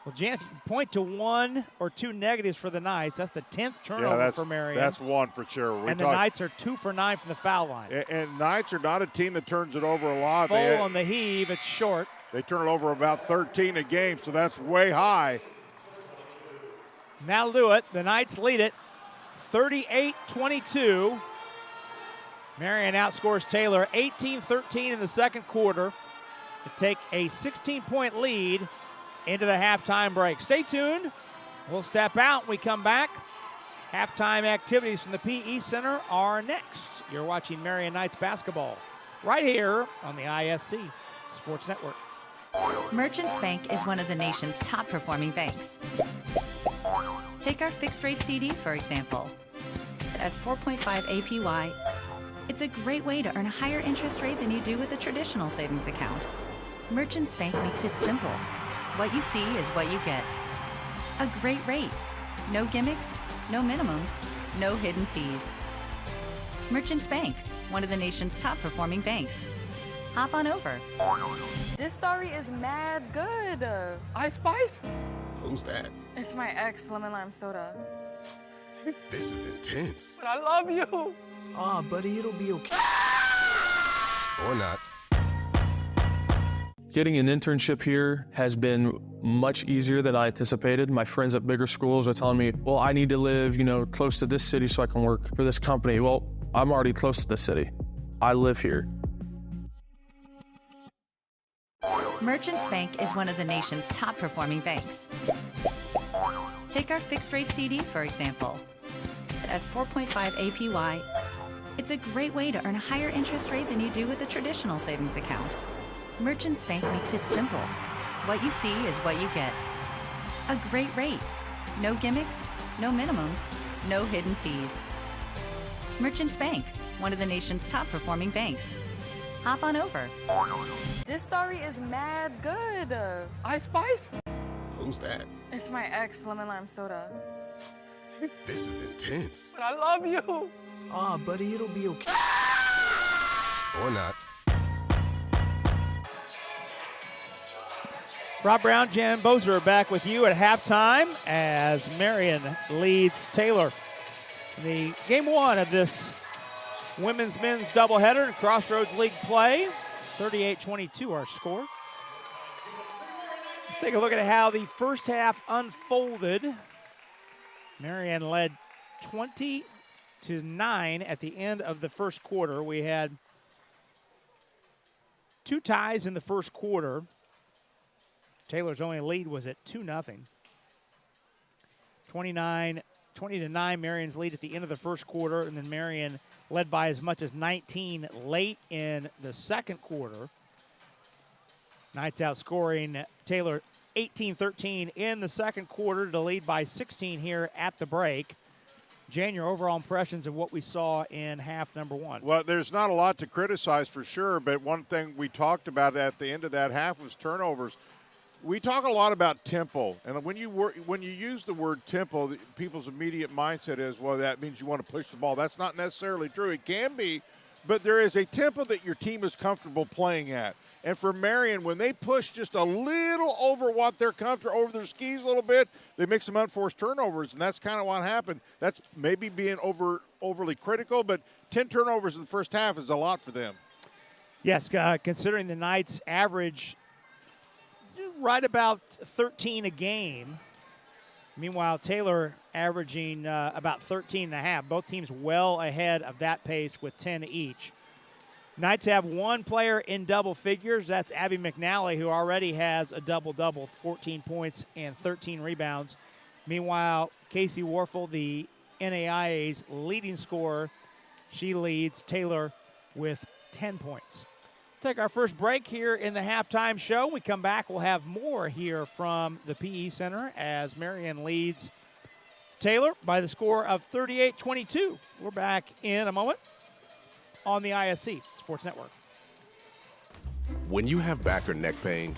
Well, Jan, if you can point to one or two negatives for the Knights, that's the 10th turnover for Marian. That's one for sure. The Knights are 2 for 9 from the foul line. And Knights are not a team that turns it over a lot. Full on the heave, it's short. They turn it over about 13 a game, so that's way high. That'll do it. The Knights lead it 38-22. Marian outscores Taylor 18-13 in the second quarter to take a 16-point lead into the halftime break. Stay tuned. We'll step out when we come back. Halftime activities from the PE Center are next. You're watching Marian Knights basketball right here on the ISC Sports Network. Merchants Bank is one of the nation's top performing banks. Take our fixed rate CD, for example. At 4.5 APY, it's a great way to earn a higher interest rate than you do with a traditional savings account. Merchants Bank makes it simple. What you see is what you get. A great rate. No gimmicks, no minimums, no hidden fees. Merchants Bank, one of the nation's top performing banks. Hop on over. This story is mad good. Ice Spice? Who's that? It's my ex, lemon lime soda. This is intense. But I love you. Aw, buddy, it'll be okay. Or not. Getting an internship here has been much easier than I anticipated. My friends at bigger schools are telling me, well, I need to live, close to this city so I can work for this company. Well, I'm already close to the city. I live here. Merchants Bank is one of the nation's top performing banks. Take our fixed rate CD, for example. At 4.5 APY, it's a great way to earn a higher interest rate than you do with a traditional savings account. Merchants Bank makes it simple. What you see is what you get. A great rate. No gimmicks, no minimums, no hidden fees. Merchants Bank, one of the nation's top performing banks. Hop on over. This story is mad good. Ice Spice? Who's that? It's my ex, lemon lime soda. This is intense. But I love you. Aw, buddy, it'll be okay. Or not. Rob Brown, Jan Bozer are back with you at halftime as Marian leads Taylor. The game one of this women's-men's doubleheader in Crossroads League play. 38-22 our score. Let's take a look at how the first half unfolded. Marian led 20-9 at the end of the first quarter. We had 2 ties in the first quarter. Taylor's only lead was at 2-0. 20-9, Marian's lead at the end of the first quarter, and then Marian led by as much as 19 late in the second quarter. Knights outscoring Taylor 18-13 in the second quarter to lead by 16 here at the break. Jan, your overall impressions of what we saw in half number 1? Well, there's not a lot to criticize for sure, but one thing we talked about at the end of that half was turnovers. We talk a lot about tempo, and when you use the word tempo, people's immediate mindset is, well, that means you want to push the ball. That's not necessarily true. It can be, but there is a tempo that your team is comfortable playing at. And for Marian, when they push just a little over what they're comfortable, over their skis a little bit, they make some unforced turnovers, and that's kind of what happened. That's maybe being overly critical, but 10 turnovers in the first half is a lot for them. Yes, considering the Knights average right about 13 a game. Meanwhile, Taylor averaging about 13.5. Both teams well ahead of that pace with 10 each. Knights have one player in double figures. That's Abby McNally, who already has a double-double, 14 points and 13 rebounds. Meanwhile, Casey Warfel, the NAIA's leading scorer, she leads Taylor with 10 points. Take our first break here in the halftime show. When we come back, we'll have more here from the PE Center as Marian leads Taylor by the score of 38-22. We're back in a moment on the ISC Sports Network. When you have back or neck pain,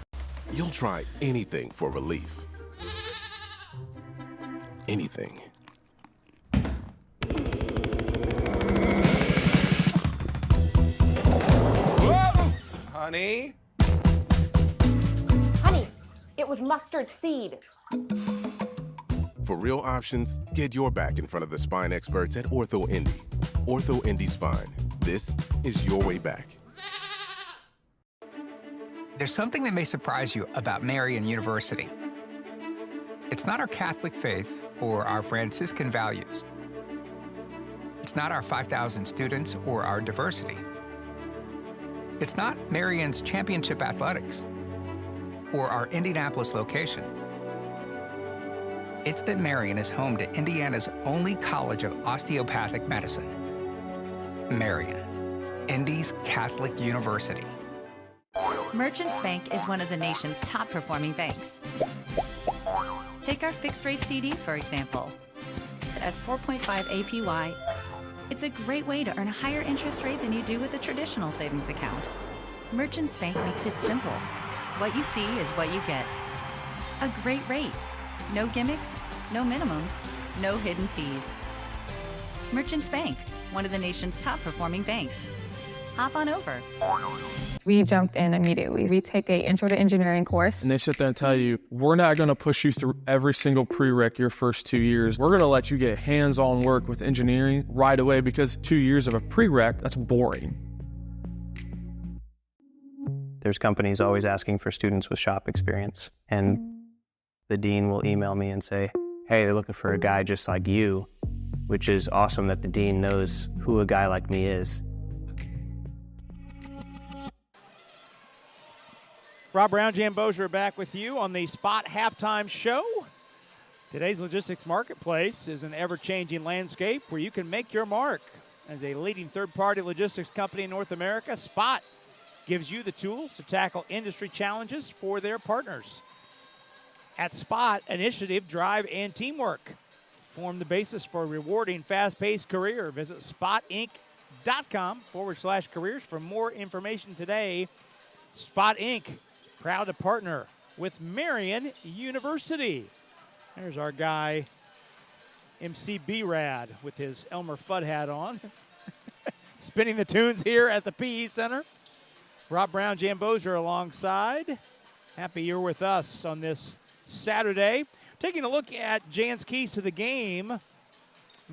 you'll try anything for relief. Anything. Honey? Honey, it was mustard seed. For real options, get your back in front of the spine experts at Ortho Indy. Ortho Indy Spine. This is your way back. There's something that may surprise you about Marian University. It's not our Catholic faith or our Franciscan values. It's not our 5,000 students or our diversity. It's not Marian's championship athletics or our Indianapolis location. It's that Marian is home to Indiana's only college of osteopathic medicine. Marian, Indy's Catholic University. Merchants Bank is one of the nation's top performing banks. Take our fixed rate CD, for example. At 4.5 APY, it's a great way to earn a higher interest rate than you do with a traditional savings account. Merchants Bank makes it simple. What you see is what you get. A great rate. No gimmicks, no minimums, no hidden fees. Merchants Bank, one of the nation's top performing banks. Hop on over. We jumped in immediately. We take a intro to engineering course. And they sit there and tell you, we're not going to push you through every single prereq your first 2 years. We're going to let you get hands-on work with engineering right away because 2 years of a prereq, that's boring. There's companies always asking for students with shop experience. And the dean will email me and say, hey, they're looking for a guy just like you, which is awesome that the dean knows who a guy like me is. Rob Brown, Jan Bozier back with you on the Spot Halftime Show. Today's logistics marketplace is an ever-changing landscape where you can make your mark. As a leading third-party logistics company in North America, Spot gives you the tools to tackle industry challenges for their partners. At Spot, initiative, drive, and teamwork form the basis for a rewarding, fast-paced career. Visit spotinc.com/careers for more information today. Spot Inc., proud to partner with Marian University. There's our guy, MC B-Rad, with his Elmer Fudd hat on. Spinning the tunes here at the PE Center. Rob Brown, Jan Bozier alongside. Happy you're with us on this Saturday. Taking a look at Jan's keys to the game,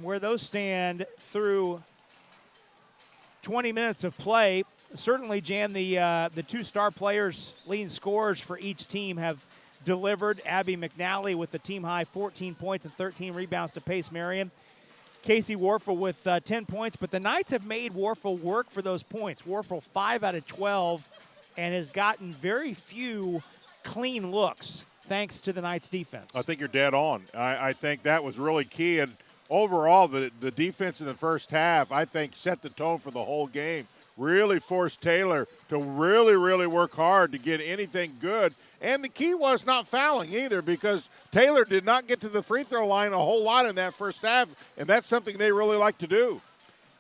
where those stand through 20 minutes of play. Certainly, Jan, the two star players, leading scorers for each team, have delivered. Abby McNally with the team-high 14 points and 13 rebounds to pace Marian. Casey Warfel with 10 points, but the Knights have made Warfel work for those points. Warfel 5 out of 12 and has gotten very few clean looks thanks to the Knights defense. I think you're dead on. I think that was really key. And overall, the defense in the first half, I think, set the tone for the whole game. Really forced Taylor to really, really work hard to get anything good. And the key was not fouling either, because Taylor did not get to the free throw line a whole lot in that first half, and that's something they really like to do.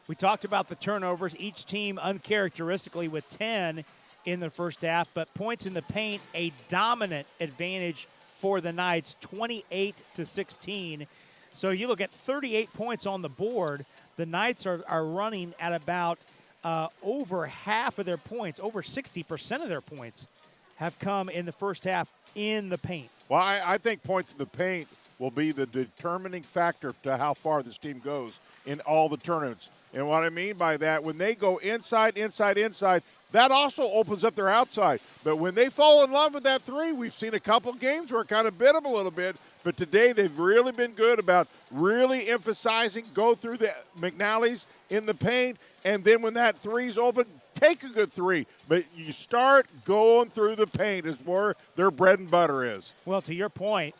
We talked about the turnovers, each team uncharacteristically with 10 in the first half, but points in the paint, a dominant advantage for the Knights, 28-16. So you look at 38 points on the board. The Knights are running at about over half of their points, over 60% of their points have come in the first half in the paint. Well, I think points in the paint will be the determining factor to how far this team goes in all the tournaments. And what I mean by that, when they go inside, that also opens up their outside. But when they fall in love with that three, we've seen a couple games where it kind of bit them a little bit. But today they've really been good about really emphasizing, go through the McNally's in the paint, and then when that three's open, take a good three. But you start going through the paint is where their bread and butter is. Well, to your point,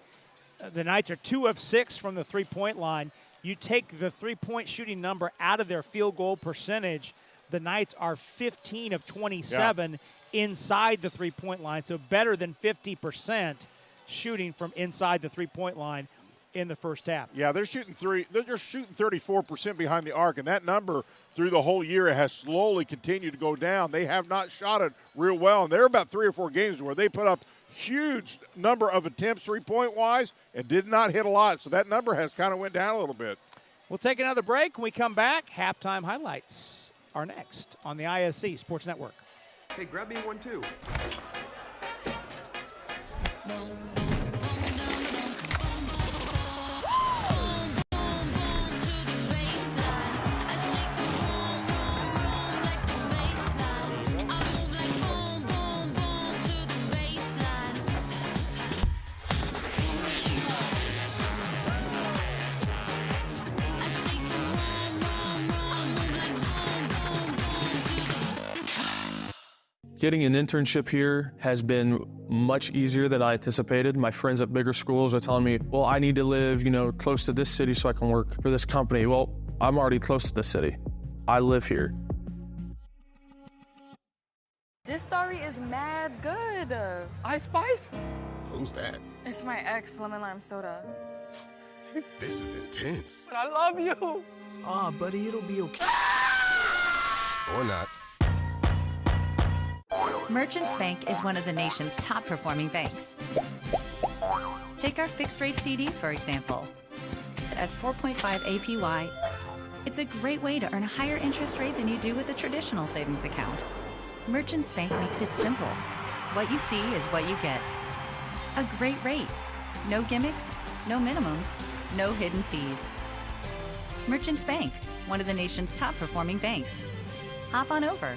the Knights are 2 of 6 from the three-point line. You take the three-point shooting number out of their field goal percentage, the Knights are 15 of 27 inside the three-point line, so better than 50% shooting from inside the three-point line in the first half. Yeah, they're shooting 34% behind the arc, and that number through the whole year has slowly continued to go down. They have not shot it real well, and there are about 3 or 4 games where they put up huge number of attempts three-point-wise and did not hit a lot, so that number has kind of went down a little bit. We'll take another break. When we come back, halftime highlights are next on the ISC Sports Network. Hey, grab me one, too. Getting an internship here has been much easier than I anticipated. My friends at bigger schools are telling me, well, I need to live, close to this city so I can work for this company. Well, I'm already close to the city. I live here. This story is mad good. Ice Spice? Who's that? It's my ex lemon lime soda. This is intense. But I love you. Ah, buddy, it'll be okay. Or not. Merchants Bank is one of the nation's top performing banks. Take our fixed rate CD, for example. At 4.5 APY, it's a great way to earn a higher interest rate than you do with a traditional savings account. Merchants Bank makes it simple. What you see is what you get. A great rate. No gimmicks, no minimums, no hidden fees. Merchants Bank, one of the nation's top performing banks. Hop on over.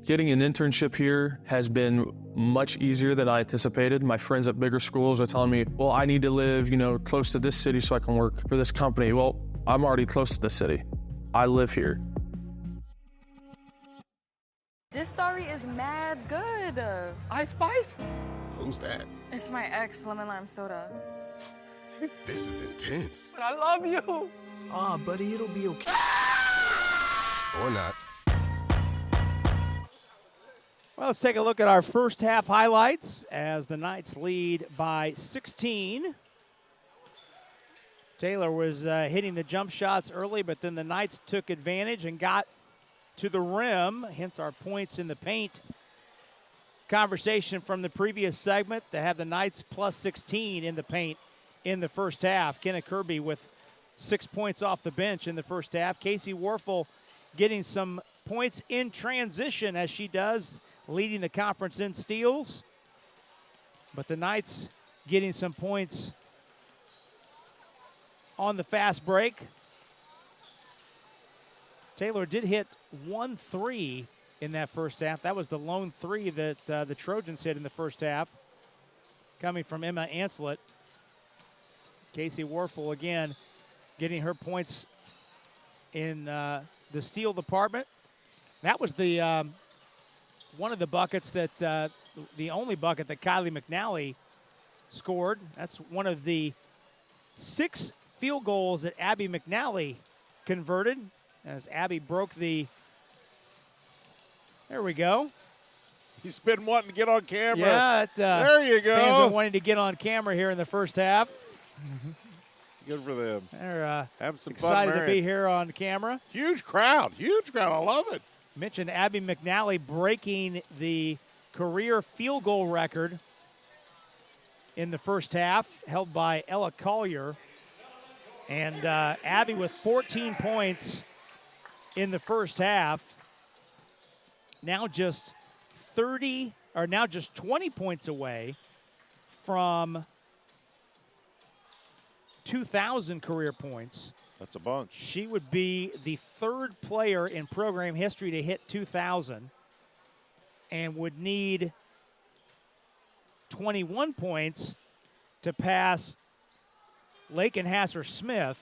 Getting an internship here has been much easier than I anticipated. My friends at bigger schools are telling me, well, I need to live, close to this city so I can work for this company. Well, I'm already close to the city. I live here. This story is mad good. Ice Spice? Who's that? It's my ex lemon lime soda. This is intense. But I love you. Ah, buddy, it'll be okay. Or not. Well, let's take a look at our first half highlights as the Knights lead by 16. Taylor was hitting the jump shots early, but then the Knights took advantage and got to the rim, hence our points in the paint conversation from the previous segment to have the Knights plus 16 in the paint in the first half. Kenna Kirby with 6 points off the bench in the first half. Casey Warfel getting some points in transition as she does, leading the conference in steals. But the Knights getting some points on the fast break. Taylor did hit 1 3 in that first half. That was the lone 3 that the Trojans hit in the first half, coming from Emma Anslet. Casey Warfel again getting her points in the steal department. That was the one of the buckets that the only bucket that Kylie McNally scored. That's one of the 6 field goals that Abby McNally converted as Abby broke the. There we go. He's been wanting to get on camera. Yeah, there you go. Fans been wanting to get on camera here in the first half. Good for them. They're having some excited fun, to be here on camera. Huge crowd. I love it. Mentioned Abby McNally breaking the career field goal record in the first half, held by Ella Collier. And Abby with 14 points in the first half. Now just 20 points away from 2,000 career points. That's a bunch. She would be the 3rd player in program history to hit 2,000 and would need 21 points to pass Lakin Hasser-Smith,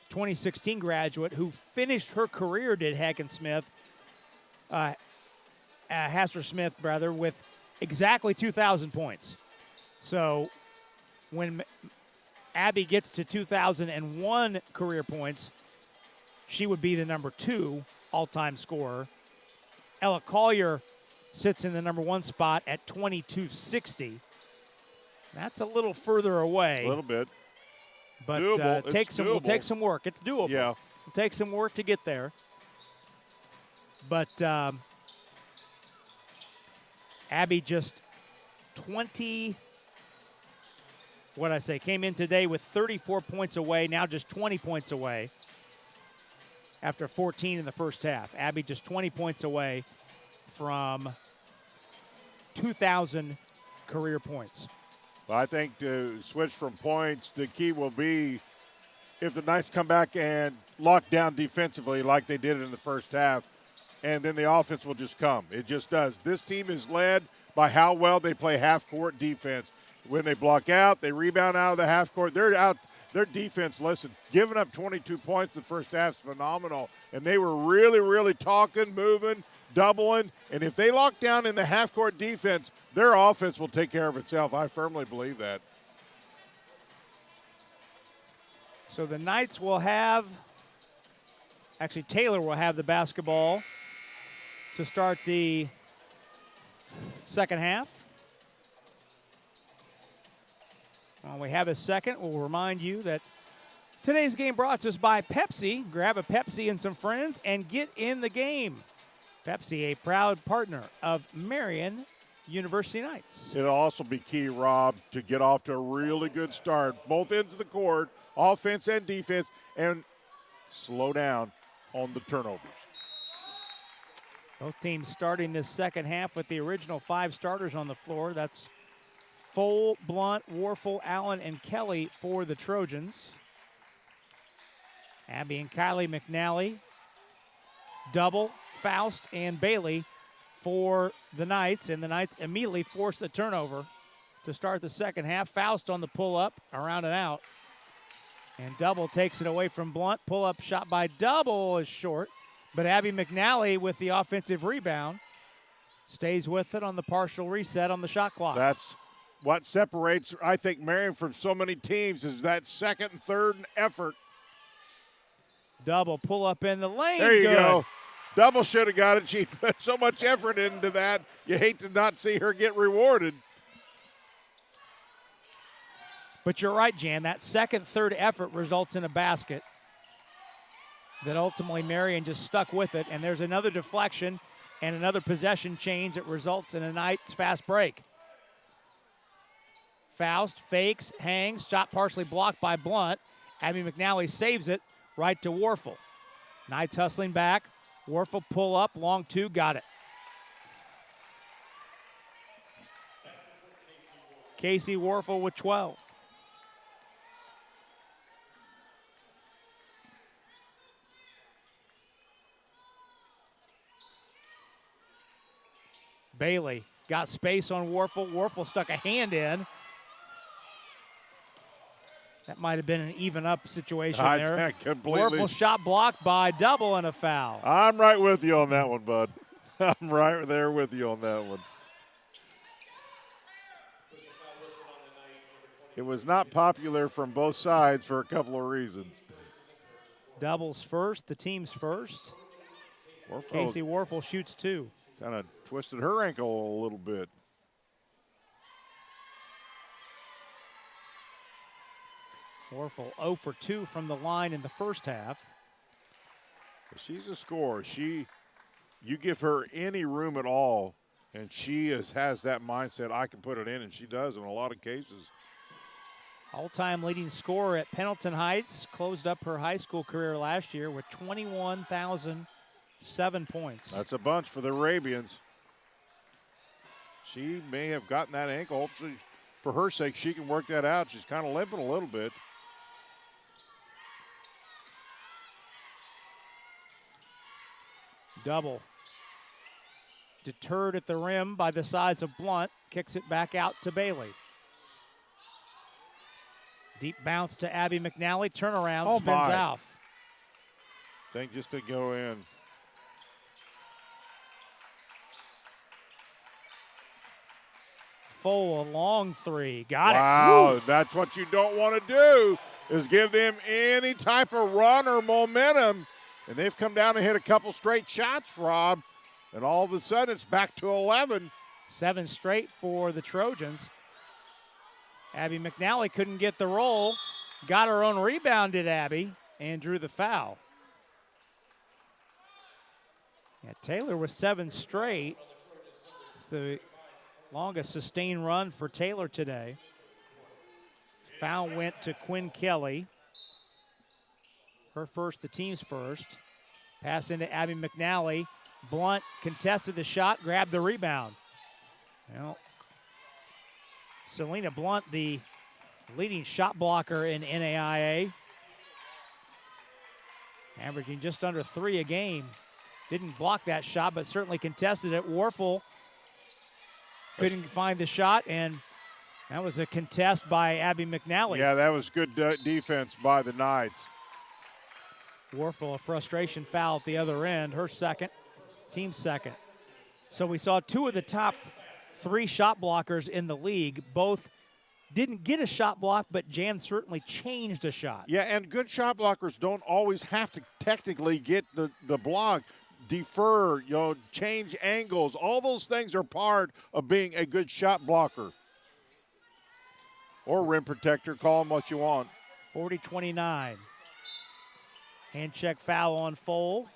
2016 graduate, who finished her career, did Hagen-Smith, Hasser-Smith, rather, with exactly 2,000 points. So when Abby gets to 2,001 career points, she would be the number 2 all-time scorer. Ella Collier sits in the number 1 spot at 2260. That's a little further away. A little bit. But will take some work. It's doable. Yeah. It'll take some work to get there. But Abby just came in today with 34 points away, now just 20 points away after 14 in the first half. Abby just 20 points away from 2,000 career points. Well, I think to switch from points, the key will be if the Knights come back and lock down defensively like they did in the first half, and then the offense will just come. It just does. This team is led by how well they play half-court defense. When they block out, they rebound out of the half court. They're out. Their defense, listen, giving up 22 points the first half is phenomenal. And they were really, really talking, moving, doubling. And if they lock down in the half court defense, their offense will take care of itself. I firmly believe that. So the Knights will have, actually Taylor will have the basketball to start the second half. While we have a second, we'll remind you that today's game brought to us by Pepsi. Grab a Pepsi and some friends and get in the game. Pepsi, a proud partner of Marian University Knights. It'll also be key, Rob, to get off to a really good start. Both ends of the court, offense and defense, and slow down on the turnovers. Both teams starting this second half with the original 5 starters on the floor. That's Foal, Blunt, Warfel, Allen, and Kelly for the Trojans. Abby and Kylie McNally. Double, Faust, and Bailey for the Knights. And the Knights immediately force a turnover to start the second half. Faust on the pull-up, around and out. And Double takes it away from Blunt. Pull-up shot by Double is short. But Abby McNally with the offensive rebound stays with it on the partial reset on the shot clock. That's what separates, I think, Marian from so many teams is that second and third effort. Double pull up in the lane. There you Good. go. Double should have got it. She put so much effort into that. You hate to not see her get rewarded. But you're right, Jan. That second, third effort results in a basket that ultimately Marian just stuck with it. And there's another deflection and another possession change that results in a Knights fast break. Faust fakes, hangs, shot partially blocked by Blunt. Abby McNally saves it right to Warfel. Knights hustling back. Warfel pull up, long 2, got it. Casey Warfel with 12. Bailey got space on Warfel. Warfel stuck a hand in. That might have been an even-up situation there. Completely. Warfel shot blocked by Double and a foul. I'm right with you on that one, bud. I'm right there with you on that one. It was not popular from both sides for a couple of reasons. Doubles first, the team's first. Casey Warfel shoots 2. Kind of twisted her ankle a little bit. Warfel 0 for 2 from the line in the first half. She's a scorer. You give her any room at all, and she has that mindset, I can put it in, and she does in a lot of cases. All-time leading scorer at Pendleton Heights, closed up her high school career last year with 21,007 points. That's a bunch for the Arabians. She may have gotten that ankle. Hopefully, for her sake, she can work that out. She's kind of limping a little bit. Double. Deterred at the rim by the size of Blunt, kicks it back out to Bailey. Deep bounce to Abby McNally, turnaround, spins out. Think just to go in. Full, a long 3, got it. Wow, that's what you don't want to do, is give them any type of run or momentum. And they've come down and hit a couple straight shots, Rob. And all of a sudden, it's back to 11. 7 straight for the Trojans. Abby McNally couldn't get the roll. Got her own rebound, did Abby, and drew the foul. Yeah, Taylor with 7 straight. It's the longest sustained run for Taylor today. Foul went to Quinn Kelly. Her first, the team's first. Pass into Abby McNally. Blunt contested the shot, grabbed the rebound. Well, Selena Blunt, the leading shot blocker in NAIA. Averaging just under 3 a game. Didn't block that shot, but certainly contested it. Warfel couldn't find the shot, and that was a contest by Abby McNally. Yeah, that was good defense by the Knights. Warfel, a frustration foul at the other end, her second, team second. So we saw 2 of the top 3 shot blockers in the league. Both didn't get a shot block, but Jan certainly changed a shot. Yeah, and good shot blockers don't always have to technically get the block. Defer, change angles. All those things are part of being a good shot blocker. Or rim protector, call them what you want. 40-29. Hand check foul on Foal.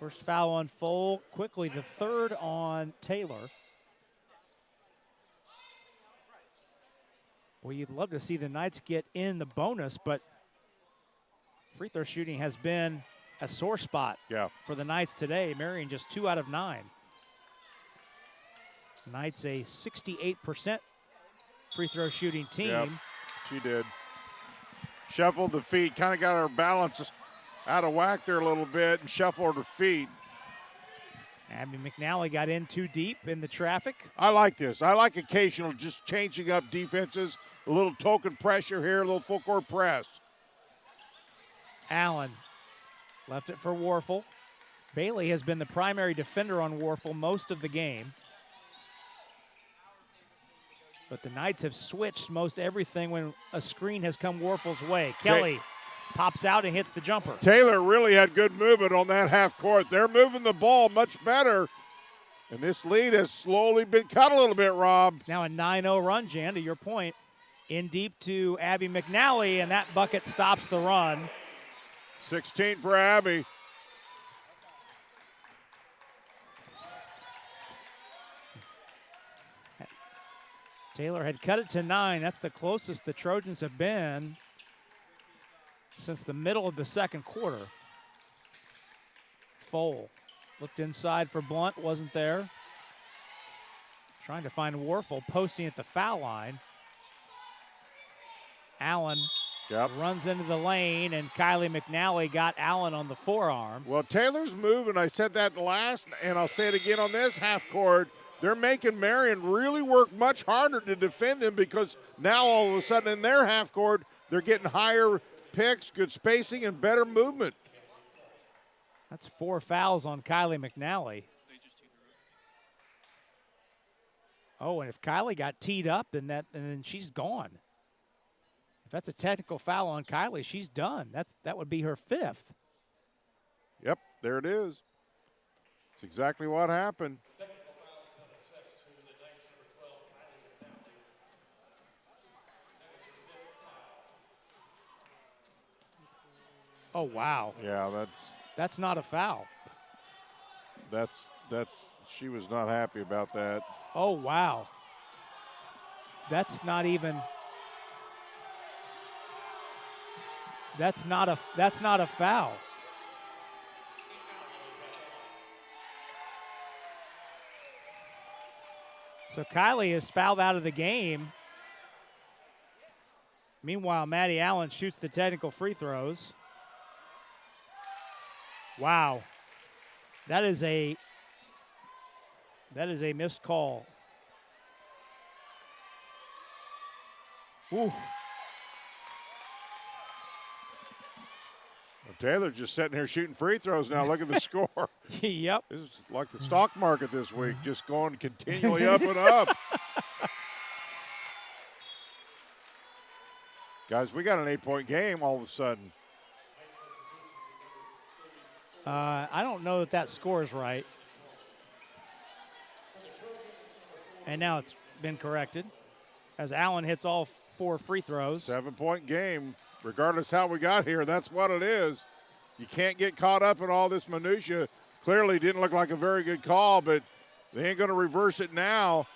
First foul on Foal, quickly the third on Taylor. Well, you'd love to see the Knights get in the bonus, but free throw shooting has been a sore spot for the Knights today. Marian just 2 out of 9. Knights a 68% free throw shooting team. Yep, she did. Shuffled the feet, kind of got her balance out of whack there a little bit and shuffled her feet. Abby McNally got in too deep in the traffic. I like this. I like occasional just changing up defenses, a little token pressure here, a little full court press. Allen left it for Warfel. Bailey has been the primary defender on Warfel most of the game. But the Knights have switched most everything when a screen has come Warfel's way. Kelly pops out and hits the jumper. Taylor really had good movement on that half court. They're moving the ball much better. And this lead has slowly been cut a little bit, Rob. Now a 9-0 run, Jan, to your point. In deep to Abby McNally, and that bucket stops the run. 16 for Abby. Taylor had cut it to 9. That's the closest the Trojans have been since the middle of the second quarter. Foal looked inside for Blunt, wasn't there. Trying to find Warfel, posting at the foul line. Allen runs into the lane, and Kylie McNally got Allen on the forearm. Well, Taylor's moving. I said that last, and I'll say it again on this half court. They're making Marian really work much harder to defend them because now all of a sudden in their half court, they're getting higher picks, good spacing, and better movement. That's 4 fouls on Kylie McNally. Oh, and if Kylie got teed up, then she's gone. If that's a technical foul on Kylie, she's done. That would be her 5th. Yep, there it is. It's exactly what happened. Oh, wow. Yeah, that's not a foul. She was not happy about that. Oh, wow. That's not a foul. So Kylie is fouled out of the game. Meanwhile, Maddie Allen shoots the technical free throws. Wow. That is a missed call. Ooh. Well, Taylor's just sitting here shooting free throws now. Look at the score. Yep. This is like the stock market this week, just going continually up and up. Guys, we got an 8-point game all of a sudden. I don't know that score is right. And now it's been corrected as Allen hits all 4 free throws. 7-point game. Regardless how we got here, that's what it is. You can't get caught up in all this minutia. Clearly didn't look like a very good call, but they ain't going to reverse it now.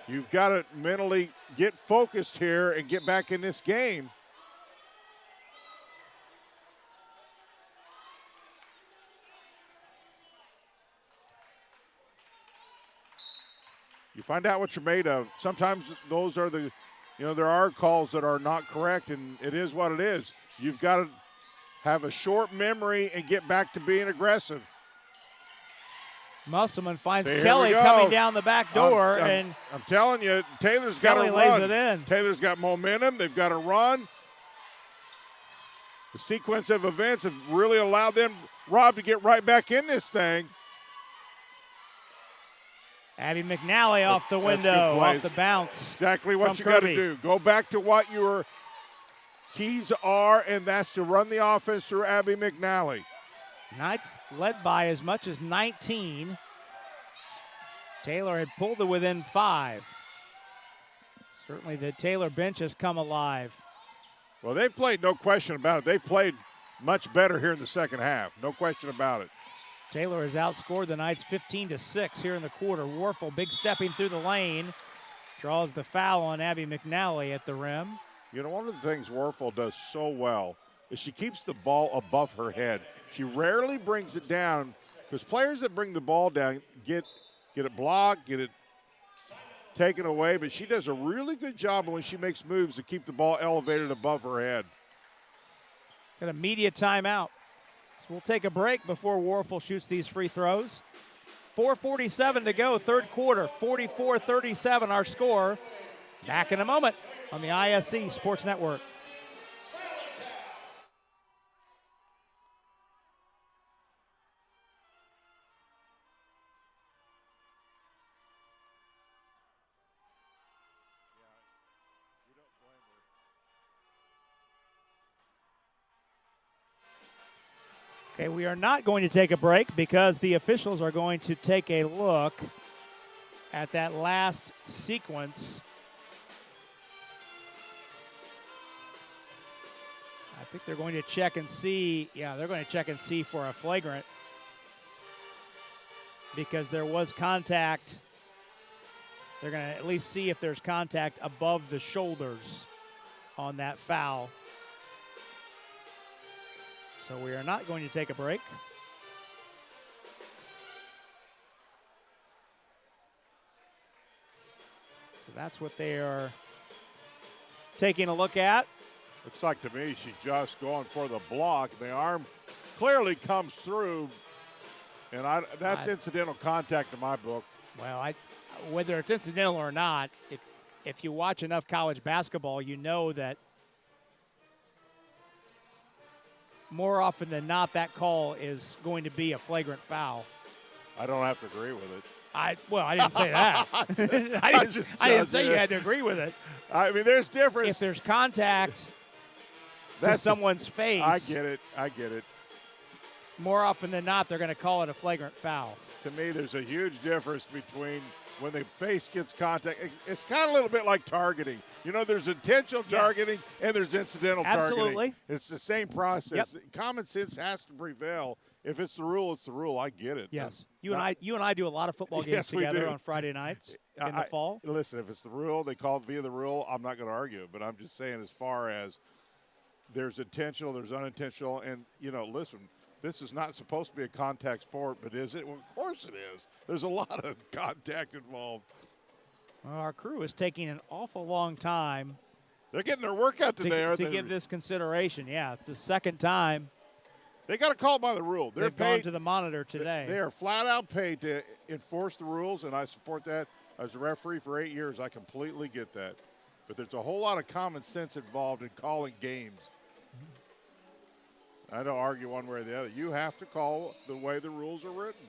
You've got to mentally get focused here and get back in this game. You find out what you're made of. Sometimes those are there are calls that are not correct, and it is what it is. You've got to have a short memory and get back to being aggressive. Musselman finds Kelly coming down the back door, and I'm telling you, Taylor's got to run. lays it in. Taylor's got momentum. They've got to run. The sequence of events have really allowed them, Rob, to get right back in this thing. Abby McNally off the window, off the bounce. Exactly what you got to do. Go back to what your keys are, and that's to run the offense through Abby McNally. Knights led by as much as 19. Taylor had pulled to within 5. Certainly the Taylor bench has come alive. Well, they played, no question about it. They played much better here in the second half. No question about it. Taylor has outscored the Knights 15-6 here in the quarter. Warfel big stepping through the lane. Draws the foul on Abby McNally at the rim. You know, one of the things Warfel does so well is she keeps the ball above her head. She rarely brings it down, because players that bring the ball down get it blocked, get it taken away, but she does a really good job when she makes moves to keep the ball elevated above her head. Got a media timeout. So we'll take a break before Warfel shoots these free throws. 4:47 to go, third quarter, 44-37 our score. Back in a moment on the ISC Sports Network. Okay, we are not going to take a break because the officials are going to take a look at that last sequence. I think they're going to check and see. Yeah, they're going to check and see for a flagrant because there was contact. They're going to at least see if there's contact above the shoulders on that foul. So we are not going to take a break. So that's what they are taking a look at. Looks like to me she's just going for the block. The arm clearly comes through, and that's incidental contact in my book. Well, whether it's incidental or not, if you watch enough college basketball, you know that more often than not, that call is going to be a flagrant foul. I don't have to agree with it. I didn't say that. I didn't say you had to agree with it. I mean, there's difference. If there's contact to someone's face, I get it. More often than not, they're going to call it a flagrant foul. To me, there's a huge difference between when the face gets contact. It's kind of a little bit like targeting. You know, there's intentional targeting and there's incidental targeting. It's the same process. Yep. Common sense has to prevail. If it's the rule, it's the rule. I get it. Yes. You and I do a lot of football games together on Friday nights in the fall. Listen, if it's the rule, they call it via the rule, I'm not going to argue. But I'm just saying, as far as there's intentional, there's unintentional, and, you know, listen, this is not supposed to be a contact sport, but is it? Well, of course it is. There's a lot of contact involved. Well, our crew is taking an awful long time. They're getting their workout today, aren't to they? give this consideration. Yeah, it's the second time. They got to call by the rule. They've gone to the monitor today. They are flat out paid to enforce the rules, and I support that. As a referee for 8 years, I completely get that. But there's a whole lot of common sense involved in calling games. I don't argue one way or the other. You have to call the way the rules are written.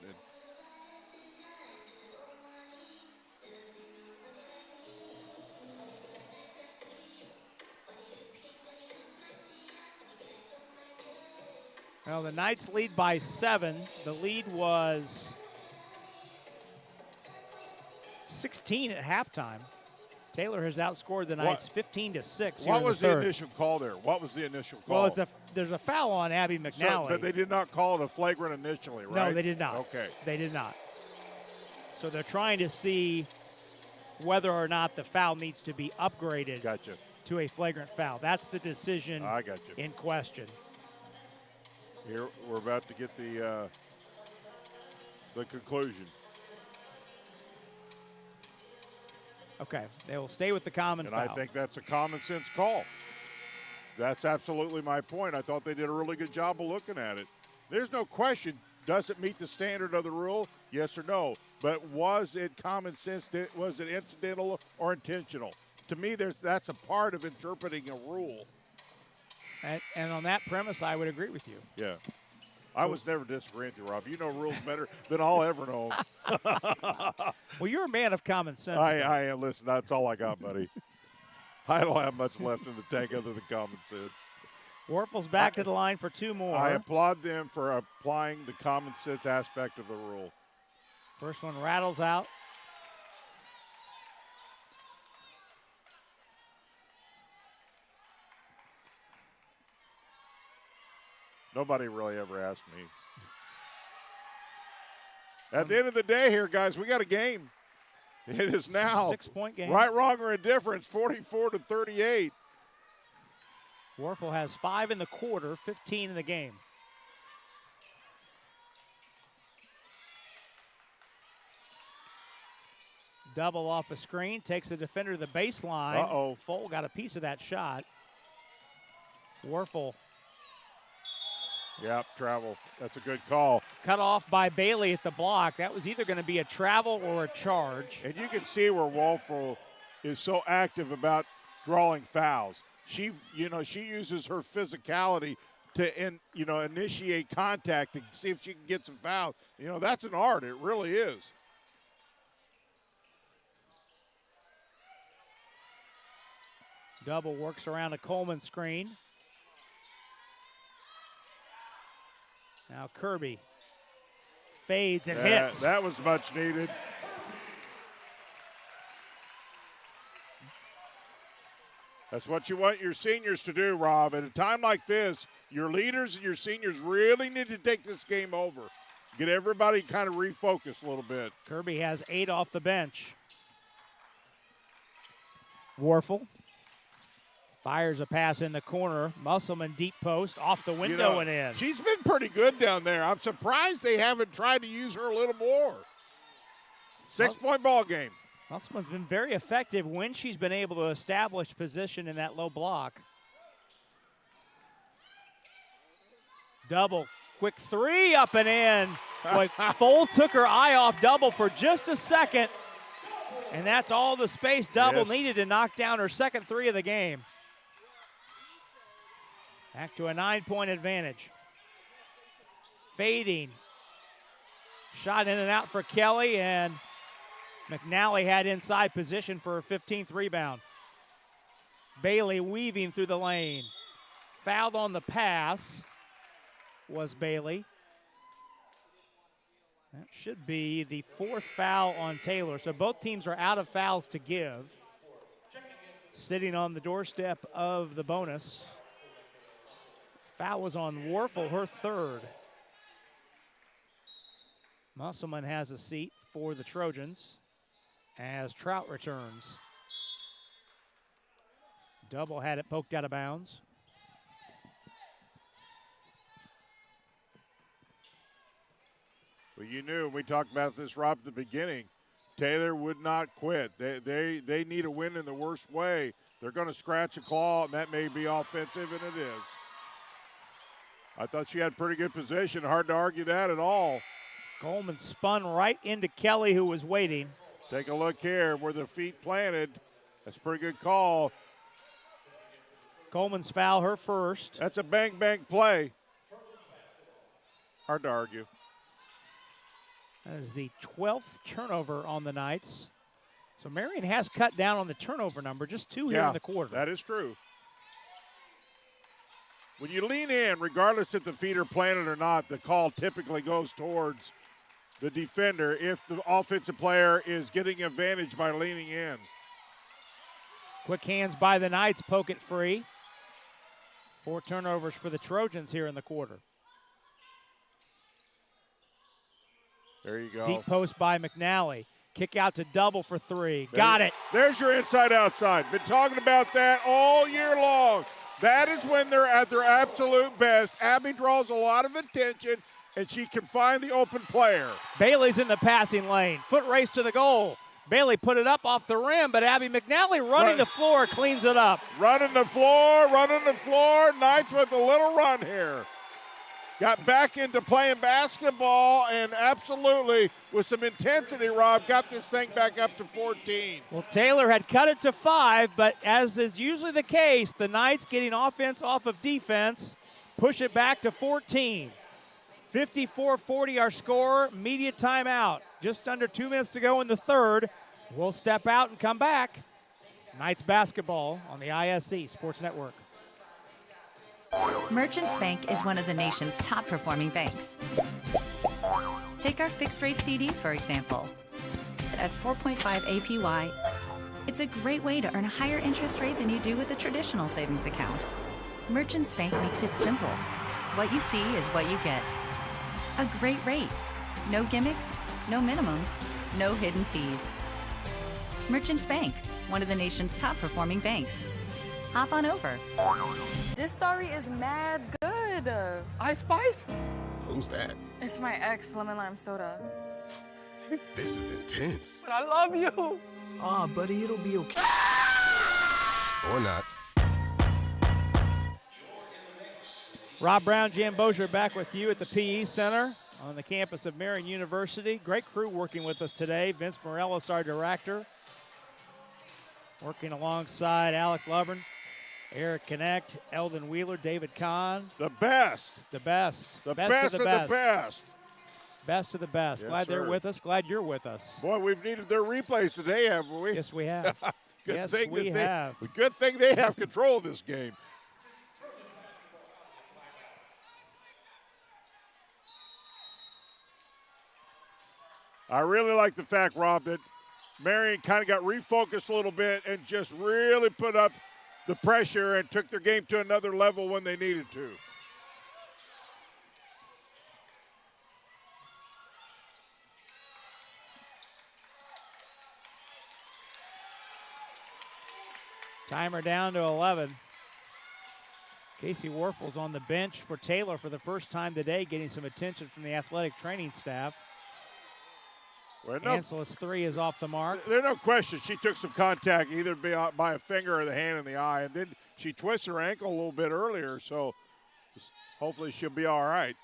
Well, the Knights lead by 7. The lead was 16 at halftime. Taylor has outscored the Knights 15-6. What was the initial call there? What was the initial call? Well, there's a foul on Abby McNally. But they did not call it a flagrant initially, right? No, they did not. Okay. They did not. So they're trying to see whether or not the foul needs to be upgraded to a flagrant foul. That's the decision in question. Here we're about to get the conclusion. Okay, they will stay with the common foul. And I think that's a common sense call. That's absolutely my point. I thought they did a really good job of looking at it. There's no question, does it meet the standard of the rule? Yes or no. But was it common sense? Was it incidental or intentional? To me, that's a part of interpreting a rule. And on that premise, I would agree with you. Yeah. I was never disagreeing with you, Rob. You know rules better than I'll ever know. Well, you're a man of common sense. I am. Listen, that's all I got, buddy. I don't have much left in the tank other than common sense. Warfel's back to the line for 2 more. I applaud them for applying the common sense aspect of the rule. First one rattles out. Nobody really ever asked me. At the end of the day here, guys, we got a game. It is now 6-point game. Right, wrong, or indifference, 44-38. Warfel has 5 in the quarter, 15 in the game. Double off a screen, takes the defender to the baseline. Uh-oh. Foal got a piece of that shot. Warfel. Yep, travel. That's a good call. Cut off by Bailey at the block. That was either going to be a travel or a charge. And you can see where Warfel is so active about drawing fouls. She uses her physicality to initiate contact and see if she can get some fouls. You know, that's an art. It really is. Double works around a Coleman screen. Now Kirby fades and hits. That was much needed. That's what you want your seniors to do, Rob. At a time like this, your leaders and your seniors really need to take this game over. Get everybody kind of refocused a little bit. Kirby has 8 off the bench. Warfel fires a pass in the corner. Musselman deep post, off the window and in. She's been pretty good down there. I'm surprised they haven't tried to use her a little more. 6-point ball game. Musselman's been very effective when she's been able to establish position in that low block. Double, quick 3 up and in. Boy, Foal took her eye off Double for just a second. And that's all the space Double needed to knock down her second 3 of the game. Back to a 9-point advantage. Fading. Shot in and out for Kelly, and McNally had inside position for her 15th rebound. Bailey weaving through the lane. Fouled on the pass was Bailey. That should be the 4th foul on Taylor. So both teams are out of fouls to give. Sitting on the doorstep of the bonus. Foul was on Warfel, her 3rd. Musselman has a seat for the Trojans as Trout returns. Double had it poked out of bounds. Well, you knew, we talked about this, Rob, at the beginning. Taylor would not quit. They need a win in the worst way. They're going to scratch a claw, and that may be offensive, and it is. I thought she had pretty good position. Hard to argue that at all. Coleman spun right into Kelly, who was waiting. Take a look here where the feet planted. That's a pretty good call. Coleman's foul, her 1st. That's a bang-bang play. Hard to argue. That is the 12th turnover on the Knights. So Marian has cut down on the turnover number, just 2 here in the quarter. That is true. When you lean in, regardless if the feet are planted or not, the call typically goes towards the defender if the offensive player is getting advantage by leaning in. Quick hands by the Knights, poke it free. 4 turnovers for the Trojans here in the quarter. There you go. Deep post by McNally. Kick out to double for 3. Got it. There's your inside-outside. Been talking about that all year long. That is when they're at their absolute best. Abby draws a lot of attention, and she can find the open player. Bailey's in the passing lane. Foot race to the goal. Bailey put it up off the rim, but Abby McNally running the floor cleans it up. Running the floor. Knights with a little run here. Got back into playing basketball and absolutely with some intensity, Rob, got this thing back up to 14. Well, Taylor had cut it to 5, but as is usually the case, the Knights getting offense off of defense, push it back to 14. 54-40 our score, media timeout. Just under 2 minutes to go in the 3rd. We'll step out and come back. Knights basketball on the ISC Sports Network. Merchants Bank is one of the nation's top performing banks. Take our fixed rate CD, for example. At 4.5 APY, it's a great way to earn a higher interest rate than you do with a traditional savings account. Merchants Bank makes it simple. What you see is what you get. A great rate. No gimmicks, no minimums, no hidden fees. Merchants Bank, one of the nation's top performing banks. Hop on over. This story is mad good. Ice Spice? Who's that? It's my ex lemon lime soda. This is intense. But I love you. Buddy, it'll be okay. Or not. Rob Brown, Jan Bozier back with you at the PE Center on the campus of Marian University. Great crew working with us today. Vince Morellis, our director, working alongside Alex Lovern, Eric Connect, Eldon Wheeler, David Kahn. The best. The best. The best of the best. Best of the best. Yes, Glad they're sir. with us. Glad you're with us. Boy, we've needed their replays today, haven't we? Yes, we have. Good yes, thing we have. Good thing they have control of this game. I really like the fact, Rob, that Marian kind of got refocused a little bit and just really put up the pressure and took their game to another level when they needed to. Timer down to 11. Casey Warfel's on the bench for Taylor for the first time today, getting some attention from the athletic training staff. Well, Ansel's 3 is off the mark. There's no question she took some contact, either by a finger or the hand in the eye, and then she twisted her ankle a little bit earlier, so hopefully she'll be all right.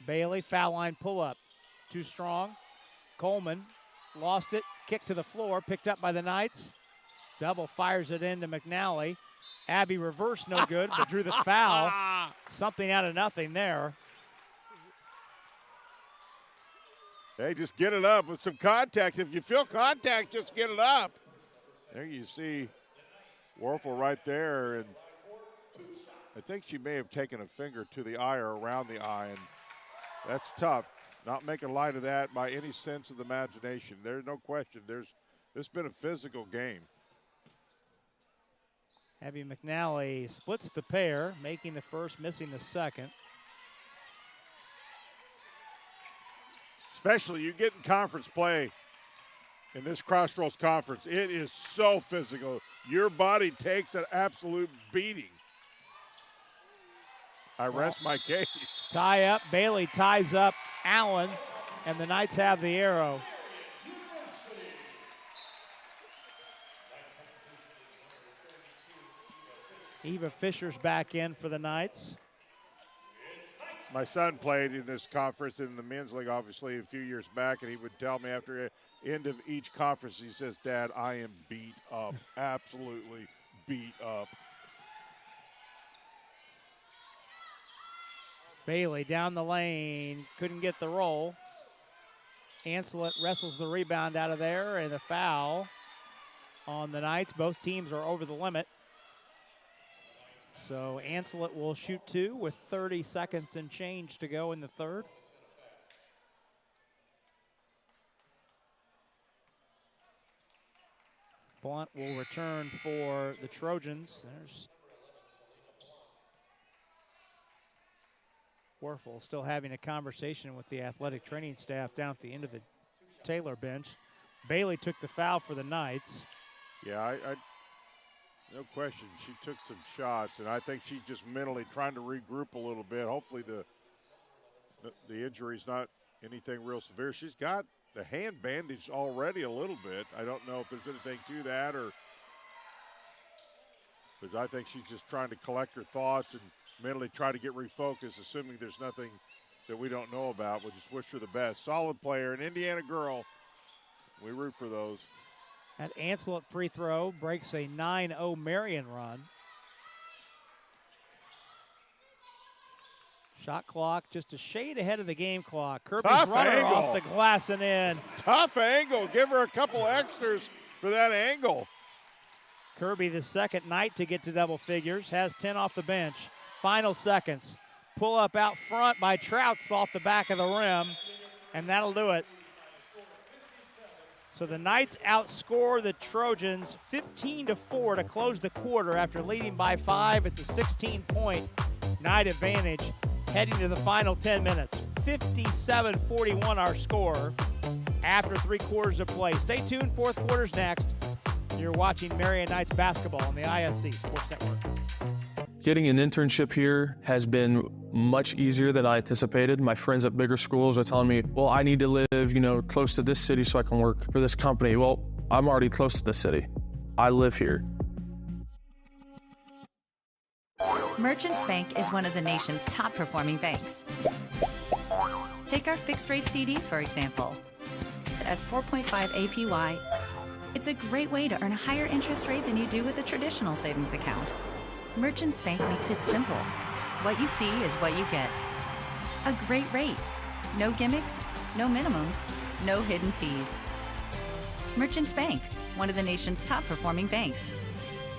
Bailey, foul line pull-up. Too strong. Coleman lost it. Kick to the floor, picked up by the Knights. Double fires it into McNally. Abby reverse, no good, but drew the foul. Something out of nothing there. Hey, just get it up with some contact. If you feel contact, just get it up. There you see Warfel right there, and I think she may have taken a finger to the eye or around the eye, and that's tough. Not making light of that by any sense of the imagination. There's no question. It's been a physical game. Abby McNally splits the pair, making the first, missing the second. Especially you get in conference play in this Crossroads Conference. It is so physical. Your body takes an absolute beating. I rest my case. Tie up. Bailey ties up Allen, and the Knights have the arrow. Eva Fisher's back in for the Knights. My son played in this conference in the men's league, obviously, a few years back, and he would tell me after the end of each conference, he says, Dad, I am beat up, absolutely beat up. Bailey down the lane, couldn't get the roll. Ancelet wrestles the rebound out of there, and a foul on the Knights. Both teams are over the limit. So Ancelet will shoot two with 30 seconds and change to go in the third. Blunt will return for the Trojans. There's Warfel still having a conversation with the athletic training staff down at the end of the Taylor bench. Bailey took the foul for the Knights. Yeah, no question. She took some shots, and I think she's just mentally trying to regroup a little bit. Hopefully the injury's not anything real severe. She's got the hand bandaged already a little bit. I don't know if there's anything to that, or because I think she's just trying to collect her thoughts and mentally try to get refocused, assuming there's nothing that we don't know about. We'll just wish her the best. Solid player, an Indiana girl. We root for those. That Ancelet free throw breaks a 9-0 Marian run. Shot clock just a shade ahead of the game clock. Kirby's Tough runner angle. off the glass and in. Tough angle. Give her a couple extras for that angle. Kirby, the second Knight to get to double figures, has 10 off the bench. Final seconds. Pull up out front by Trouts off the back of the rim, and that'll do it. So the Knights outscore the Trojans 15-4 to close the quarter after leading by 5. It's a 16-point Knight advantage heading to the final 10 minutes. 57-41 our score after 3 quarters of play. Stay tuned, fourth quarter's next. You're watching Marian Knights basketball on the ISC Sports Network. Getting an internship here has been much easier than I anticipated. My friends at bigger schools are telling me, well, I need to live, close to this city so I can work for this company. Well, I'm already close to the city. I live here. Merchants Bank is one of the nation's top performing banks. Take our fixed rate CD, for example. At 4.5 APY, it's a great way to earn a higher interest rate than you do with a traditional savings account. Merchants Bank makes it simple. What you see is what you get. A great rate. No gimmicks, no minimums, no hidden fees. Merchants Bank, one of the nation's top performing banks.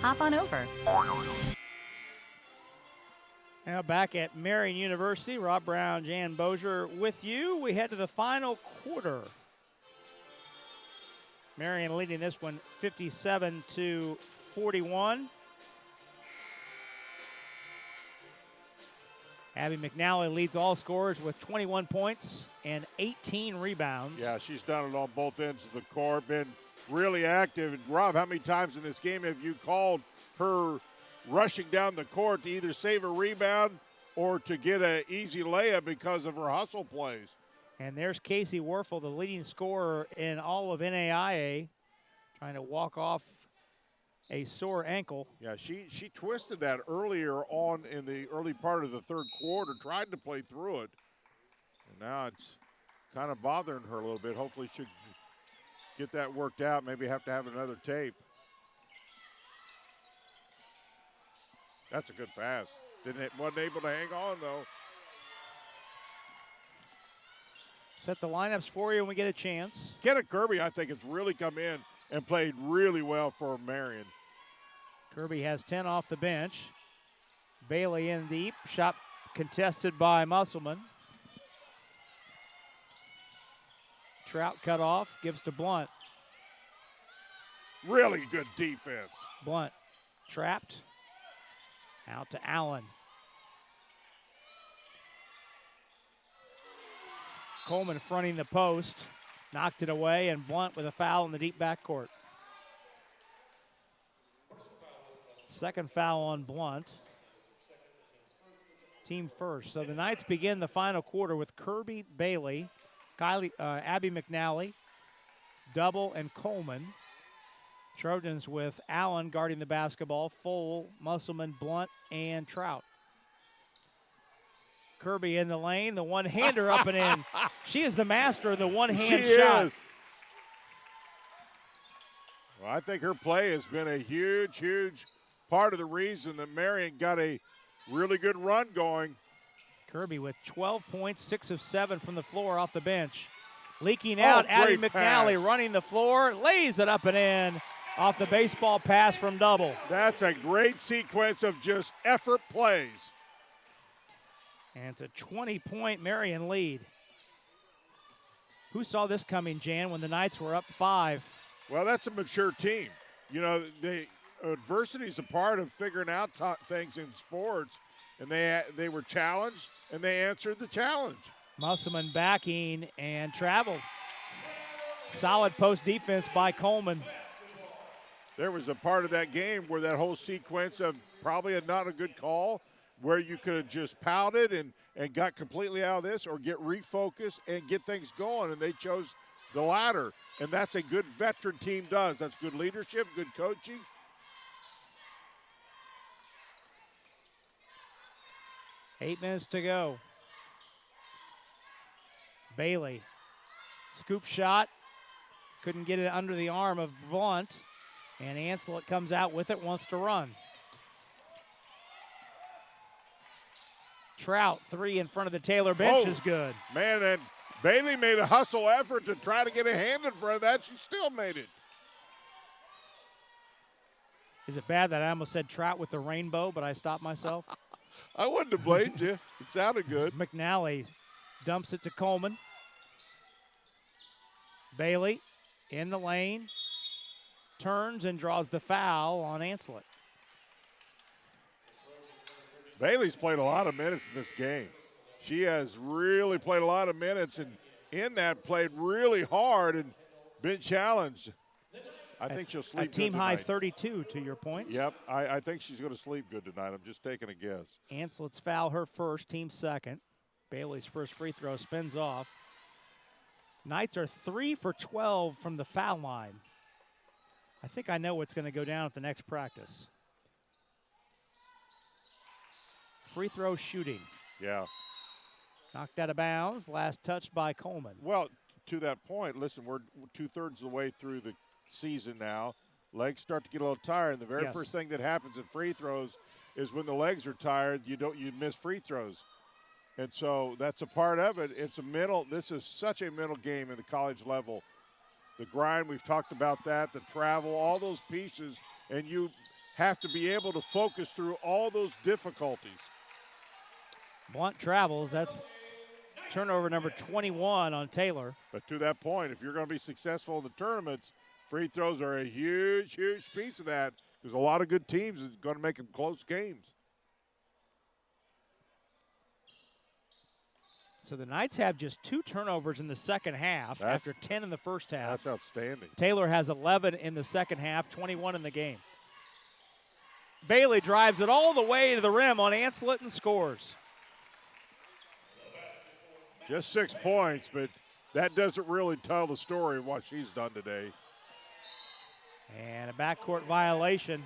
Hop on over. Now back at Marian University, Rob Brown, Jan Bozier with you. We head to the final quarter. Marian leading this one 57-41. Abby McNally leads all scorers with 21 points and 18 rebounds. Yeah, she's done it on both ends of the court, been really active. And Rob, how many times in this game have you called her rushing down the court to either save a rebound or to get an easy layup because of her hustle plays? And there's Casey Warfel, the leading scorer in all of NAIA, trying to walk off a sore ankle. Yeah, she twisted that earlier on in the early part of the third quarter, tried to play through it. And now it's kind of bothering her a little bit. Hopefully she'll get that worked out, maybe have to have another tape. That's a good pass. Wasn't able to hang on, though. Set the lineups for you when we get a chance. Kenneth Kirby, I think, has really come in and played really well for Marian. Kirby has 10 off the bench. Bailey in deep. Shot contested by Musselman. Trout cut off. Gives to Blunt. Really good defense. Blunt trapped. Out to Allen. Coleman fronting the post. Knocked it away, and Blunt with a foul in the deep backcourt. Second foul on Blunt. Team first. So the Knights begin the final quarter with Kirby, Bailey, Abby McNally, Double, and Coleman. Trojans with Allen guarding the basketball, Full, Musselman, Blunt, and Trout. Kirby in the lane, the one-hander up and in. She is the master of the one-hand shot. Is. Well, I think her play has been a huge, huge part of the reason that Marian got a really good run going. Kirby with 12 points, 6 of 7 from the floor off the bench. Leaking out, Abby McNally running the floor, lays it up and in off the baseball pass from Double. That's a great sequence of just effort plays. And it's a 20-point Marian lead. Who saw this coming, Jan, when the Knights were up 5? Well, that's a mature team. You know, adversity is a part of figuring out things in sports, and they were challenged, and they answered the challenge. Musselman backing and traveled. Solid post defense by Coleman. There was a part of that game where that whole sequence of probably not a good call, where you could have just pouted and got completely out of this, or get refocused and get things going, and they chose the latter. And that's a good veteran team does. That's good leadership, good coaching. Eight minutes to go. Bailey, scoop shot, couldn't get it under the arm of Blunt, and Anslet comes out with it, wants to run. Trout, 3 in front of the Taylor bench is good. Man, and Bailey made a hustle effort to try to get a hand in front of that. She still made it. Is it bad that I almost said Trout with the rainbow, but I stopped myself? I wouldn't have blamed you. It sounded good. McNally dumps it to Coleman. Bailey in the lane, turns and draws the foul on Anslet. Bailey's played a lot of minutes in this game. She has really played a lot of minutes, and in that played really hard and been challenged. I think she'll sleep good team high tonight. 32, to your point. Yep, I think she's going to sleep good tonight. I'm just taking a guess. Anslet's foul, her first, team second. Bailey's first free throw spins off. Knights are 3 for 12 from the foul line. I think I know what's going to go down at the next practice. Free throw shooting. Yeah. Knocked out of bounds. Last touch by Coleman. Well, to that point, listen, we're 2/3 of the way through the season now. Legs start to get a little tired. And the very first thing that happens in free throws is when the legs are tired, you miss free throws. And so that's a part of it. It's a mental. This is such a mental game in the college level. The grind, we've talked about that, the travel, all those pieces, and you have to be able to focus through all those difficulties. Blunt travels. That's turnover number 21 on Taylor. But to that point, if you're going to be successful in the tournaments, free throws are a huge, huge piece of that. There's a lot of good teams that's going to make them close games. So the Knights have just 2 turnovers in the second half after 10 in the first half. That's outstanding. Taylor has 11 in the second half, 21 in the game. Bailey drives it all the way to the rim on Anslet and scores. Just 6 points, but that doesn't really tell the story of what she's done today. And a backcourt violation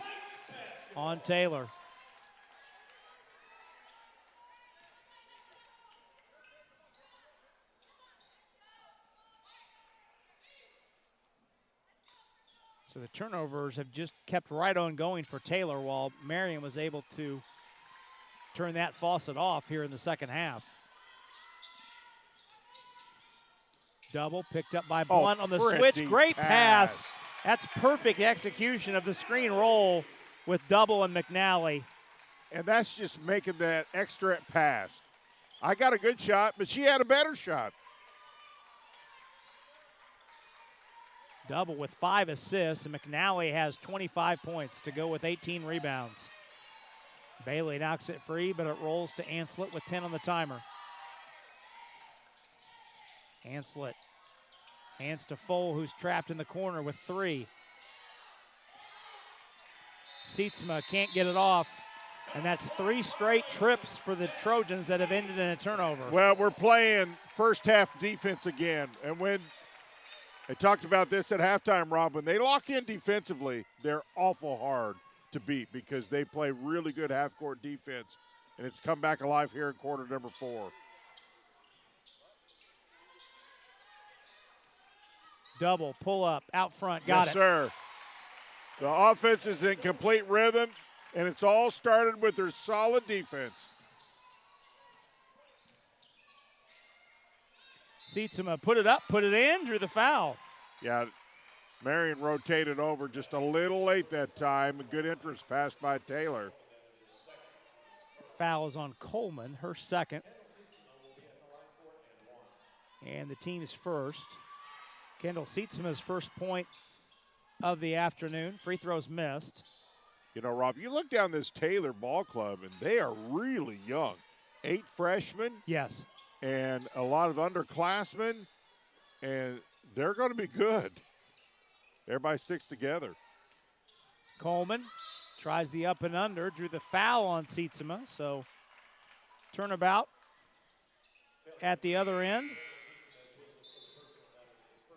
on Taylor. So the turnovers have just kept right on going for Taylor, while Marian was able to turn that faucet off here in the second half. Double picked up by Blunt on the switch. Great pass. That's perfect execution of the screen roll with Double and McNally. And that's just making that extra pass. I got a good shot, but she had a better shot. Double with 5 assists, and McNally has 25 points to go with 18 rebounds. Bailey knocks it free, but it rolls to Anslet with 10 on the timer. Anslet hands to Foal, who's trapped in the corner with 3. Sietsma can't get it off, and that's 3 straight trips for the Trojans that have ended in a turnover. Well, we're playing first half defense again, and when I talked about this at halftime, Rob, when they lock in defensively, they're awful hard to beat because they play really good half-court defense, and it's come back alive here in quarter number 4. Double, pull up, out front, got it. Yes, sir. The offense is in complete rhythm, and it's all started with their solid defense. Sietsma put it up, put it in, drew the foul. Yeah, Marian rotated over just a little late that time. A good entrance pass by Taylor. Foul is on Coleman, her second. And the team's first. Kendall Sietsma's first point of the afternoon. Free throws missed. You know, Rob, you look down this Taylor ball club, and they are really young. 8 freshmen. Yes. And a lot of underclassmen, and they're going to be good. Everybody sticks together. Coleman tries the up and under, drew the foul on Sietsma, so turnabout at the other end.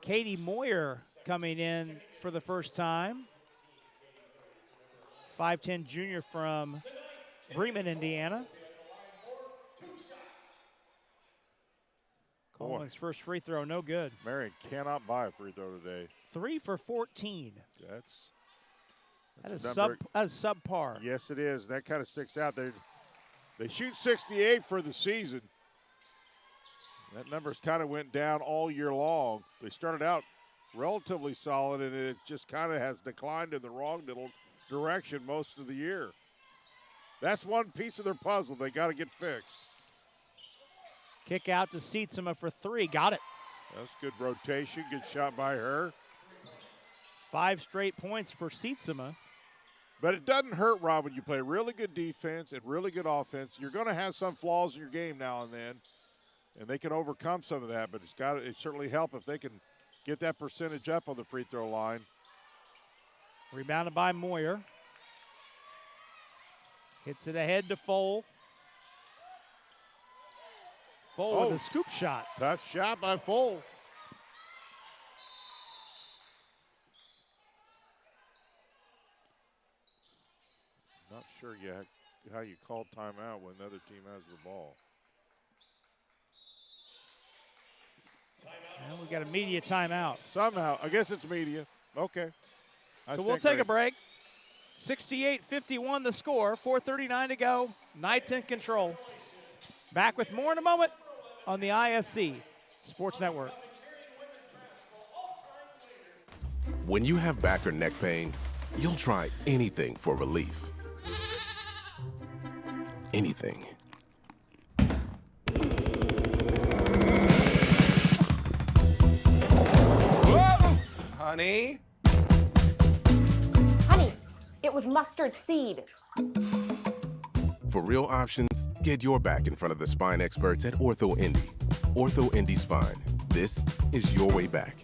Katie Moyer coming in for the first time. 5'10" junior from Bremen, Indiana. Coleman's first free throw, no good. Marian cannot buy a free throw today. 3 for 14. That is subpar. Yes, it is. That kind of sticks out. They shoot 68 for the season. That number's kind of went down all year long. They started out relatively solid, and it just kind of has declined in the wrong direction most of the year. That's one piece of their puzzle they got to get fixed. Kick out to Sietsma for 3. Got it. That's good rotation. Good shot by her. 5 straight points for Sietsma. But it doesn't hurt, Rob, when you play really good defense and really good offense. You're going to have some flaws in your game now and then, and they can overcome some of that. But it certainly help if they can get that percentage up on the free throw line. Rebounded by Moyer. Hits it ahead to Foal. Foal with a scoop shot. Tough shot by Foal. Not sure yet how you call timeout when the other team has the ball. And we got a media timeout. Somehow. I guess it's media. Okay. So we'll take a break. 68-51 the score. 4:39 to go. Knights in control. Back with more in a moment on the ISC Sports Network. When you have back or neck pain, you'll try anything for relief. Anything. Whoa! Honey? Honey, it was mustard seed. For real options, get your back in front of the spine experts at Ortho Indy. Ortho Indy Spine. This is your way back.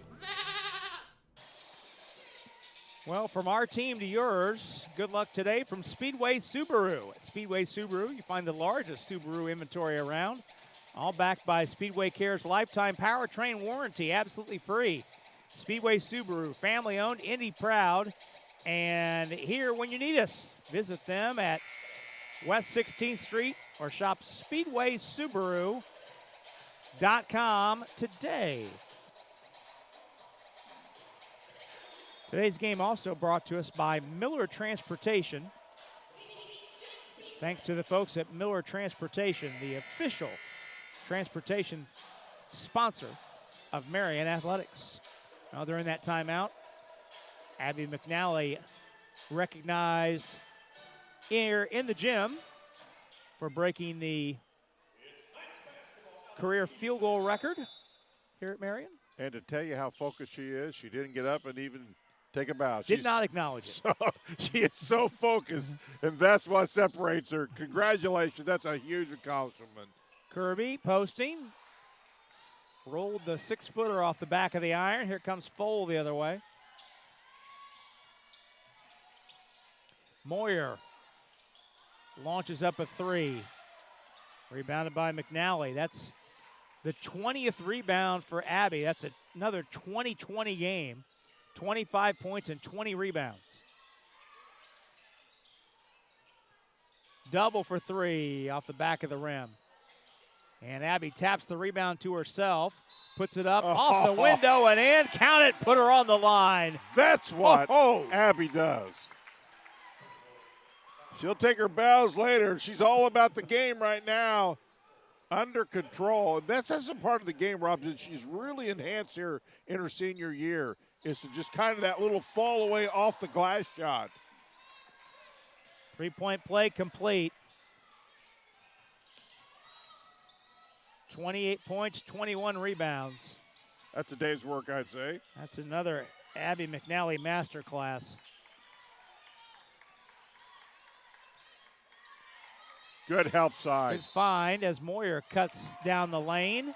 Well, from our team to yours, good luck today from Speedway Subaru. At Speedway Subaru, you find the largest Subaru inventory around, all backed by Speedway Care's lifetime powertrain warranty, absolutely free. Speedway Subaru, family-owned, Indy proud, and here when you need us. Visit them at West 16th Street or shop SpeedwaySubaru.com today. Today's game also brought to us by Miller Transportation. Thanks to the folks at Miller Transportation, the official transportation sponsor of Marian Athletics. Now during that timeout, Abby McNally recognized here in the gym for breaking the career field goal record here at Marian. And to tell you how focused she is, she didn't get up and even take a bow. Did not acknowledge it. So, she is so focused, and that's what separates her. Congratulations. That's a huge accomplishment. Kirby posting. Rolled the 6-footer off the back of the iron. Here comes Foal the other way. Moyer launches up a 3. Rebounded by McNally. That's the 20th rebound for Abby. That's another 20-20 game. 25 points and 20 rebounds. Double for 3 off the back of the rim. And Abby taps the rebound to herself, puts it up off the window and in. Count it, put her on the line. That's what Abby does. She'll take her bows later. She's all about the game right now. Under control. And that's a part of the game, Rob, that she's really enhanced here in her senior year, is to just kind of that little fall away off the glass shot. 3-point play complete. 28 points, 21 rebounds. That's a day's work, I'd say. That's another Abby McNally masterclass. Good help side. Good find as Moyer cuts down the lane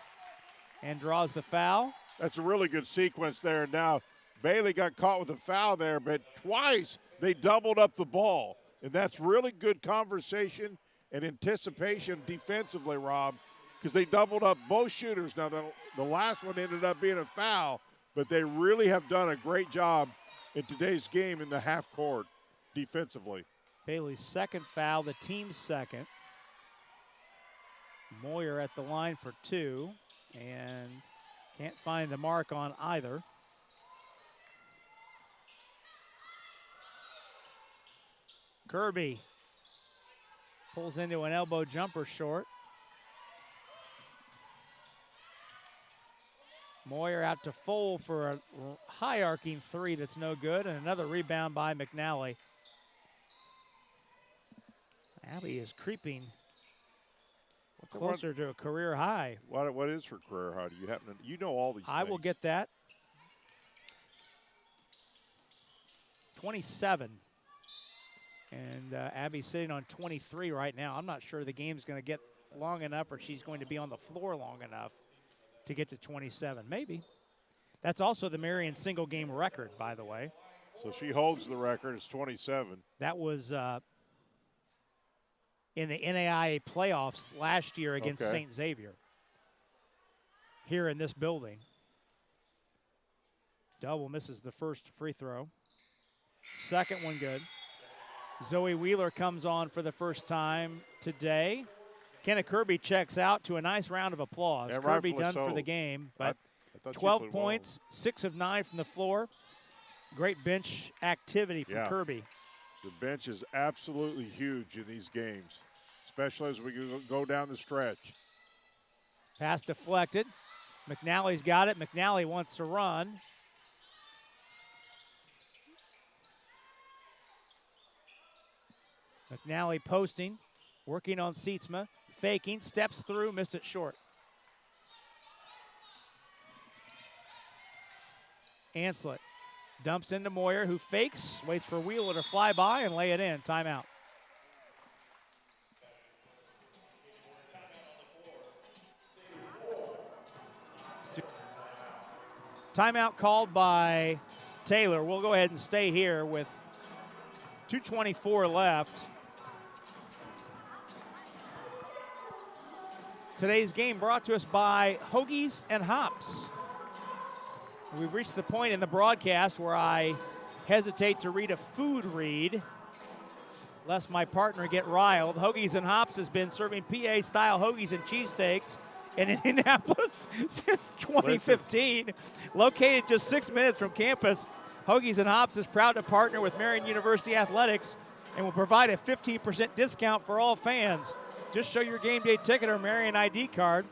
and draws the foul. That's a really good sequence there. Now, Bailey got caught with a foul there, but twice they doubled up the ball. And that's really good conversation and anticipation defensively, Rob, because they doubled up both shooters. Now, the last one ended up being a foul, but they really have done a great job in today's game in the half court defensively. Bailey's second foul, the team's second. Moyer at the line for 2 and can't find the mark on either. Kirby pulls into an elbow jumper short. Moyer out to Foal for a high arcing 3 that's no good, and another rebound by McNally. Abby is creeping closer to a career high. What is her career high? Do you happen to, you know all these I things. will get that. 27. And Abby's sitting on 23 right now. I'm not sure the game's going to get long enough or she's going to be on the floor long enough to get to 27. Maybe. That's also the Marian single game record, by the way. So she holds the record. It's 27. That was in the NAIA playoffs last year against St. Xavier here in this building. Double misses the first free throw. Second one good. Zoe Wheeler comes on for the first time today. Kenna Kirby checks out to a nice round of applause. Yeah, Kirby done for the game, but I 12 points, 6 of 9 from the floor. Great bench activity from Kirby. The bench is absolutely huge in these games, especially as we go down the stretch. Pass deflected. McNally's got it. McNally wants to run. McNally posting, working on Sietsma, faking, steps through, missed it short. Anslet dumps into Moyer, who fakes, waits for Wheeler to fly by and lay it in. Timeout. Timeout called by Taylor. We'll go ahead and stay here with 2:24 left. Today's game brought to us by Hoagies and Hops. We've reached the point in the broadcast where I hesitate to read a food read, lest my partner get riled. Hoagies and Hops has been serving PA-style hoagies and cheesesteaks in Indianapolis since 2015. Located just 6 minutes from campus, Hoagies and Hops is proud to partner with Marian University Athletics and will provide a 15% discount for all fans. Just show your game day ticket or Marian ID card.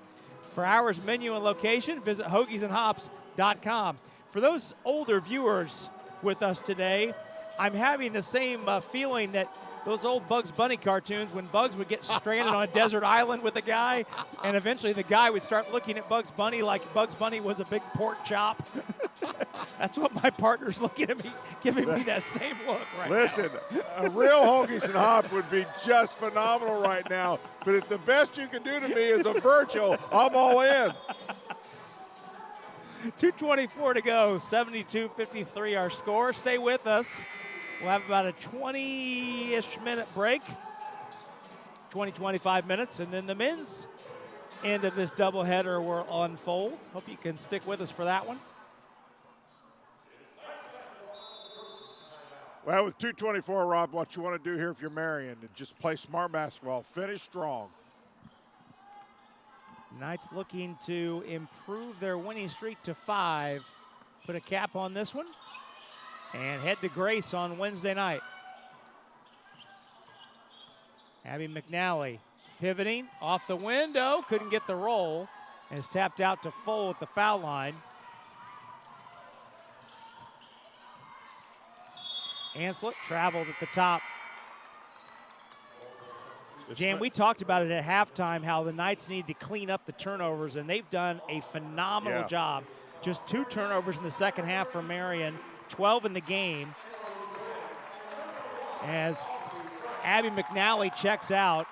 For hours, menu, and location, visit hoagiesandhops.com. For those older viewers with us today, I'm having the same feeling that those old Bugs Bunny cartoons, when Bugs would get stranded on a desert island with a guy, and eventually the guy would start looking at Bugs Bunny like Bugs Bunny was a big pork chop. That's what my partner's looking at me, giving me that same look right Listen, now. a real Hoagies and Hop would be just phenomenal right now. But if the best you can do to me is a virtual, I'm all in. 2:24 to go, 72-53 our score. Stay with us. We'll have about a 20-ish minute break, 20-25 minutes, and then the men's end of this doubleheader will unfold. Hope you can stick with us for that one. Well, with 2:24, Rob, what you want to do here if you're Marian is just play smart basketball, finish strong. Knights looking to improve their winning streak to 5. Put a cap on this one and head to Grace on Wednesday night. Abby McNally pivoting off the window, couldn't get the roll, and is tapped out to Full at the foul line. Anslet traveled at the top. Jan, we talked about it at halftime, how the Knights need to clean up the turnovers, and they've done a phenomenal job. Just 2 turnovers in the second half for Marian, 12 in the game. As Abby McNally checks out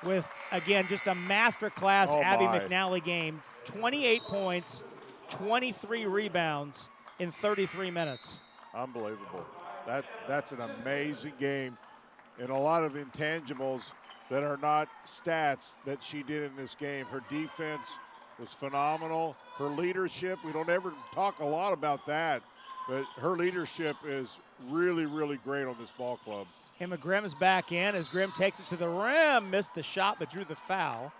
with, again, just a masterclass Abby McNally game. 28 points, 23 rebounds in 33 minutes. Unbelievable. That's an amazing game, and a lot of intangibles that are not stats that she did in this game. Her defense was phenomenal. Her leadership, we don't ever talk a lot about that, but her leadership is really, really great on this ball club. Emma Grimm is back in as Grimm takes it to the rim, missed the shot but drew the foul.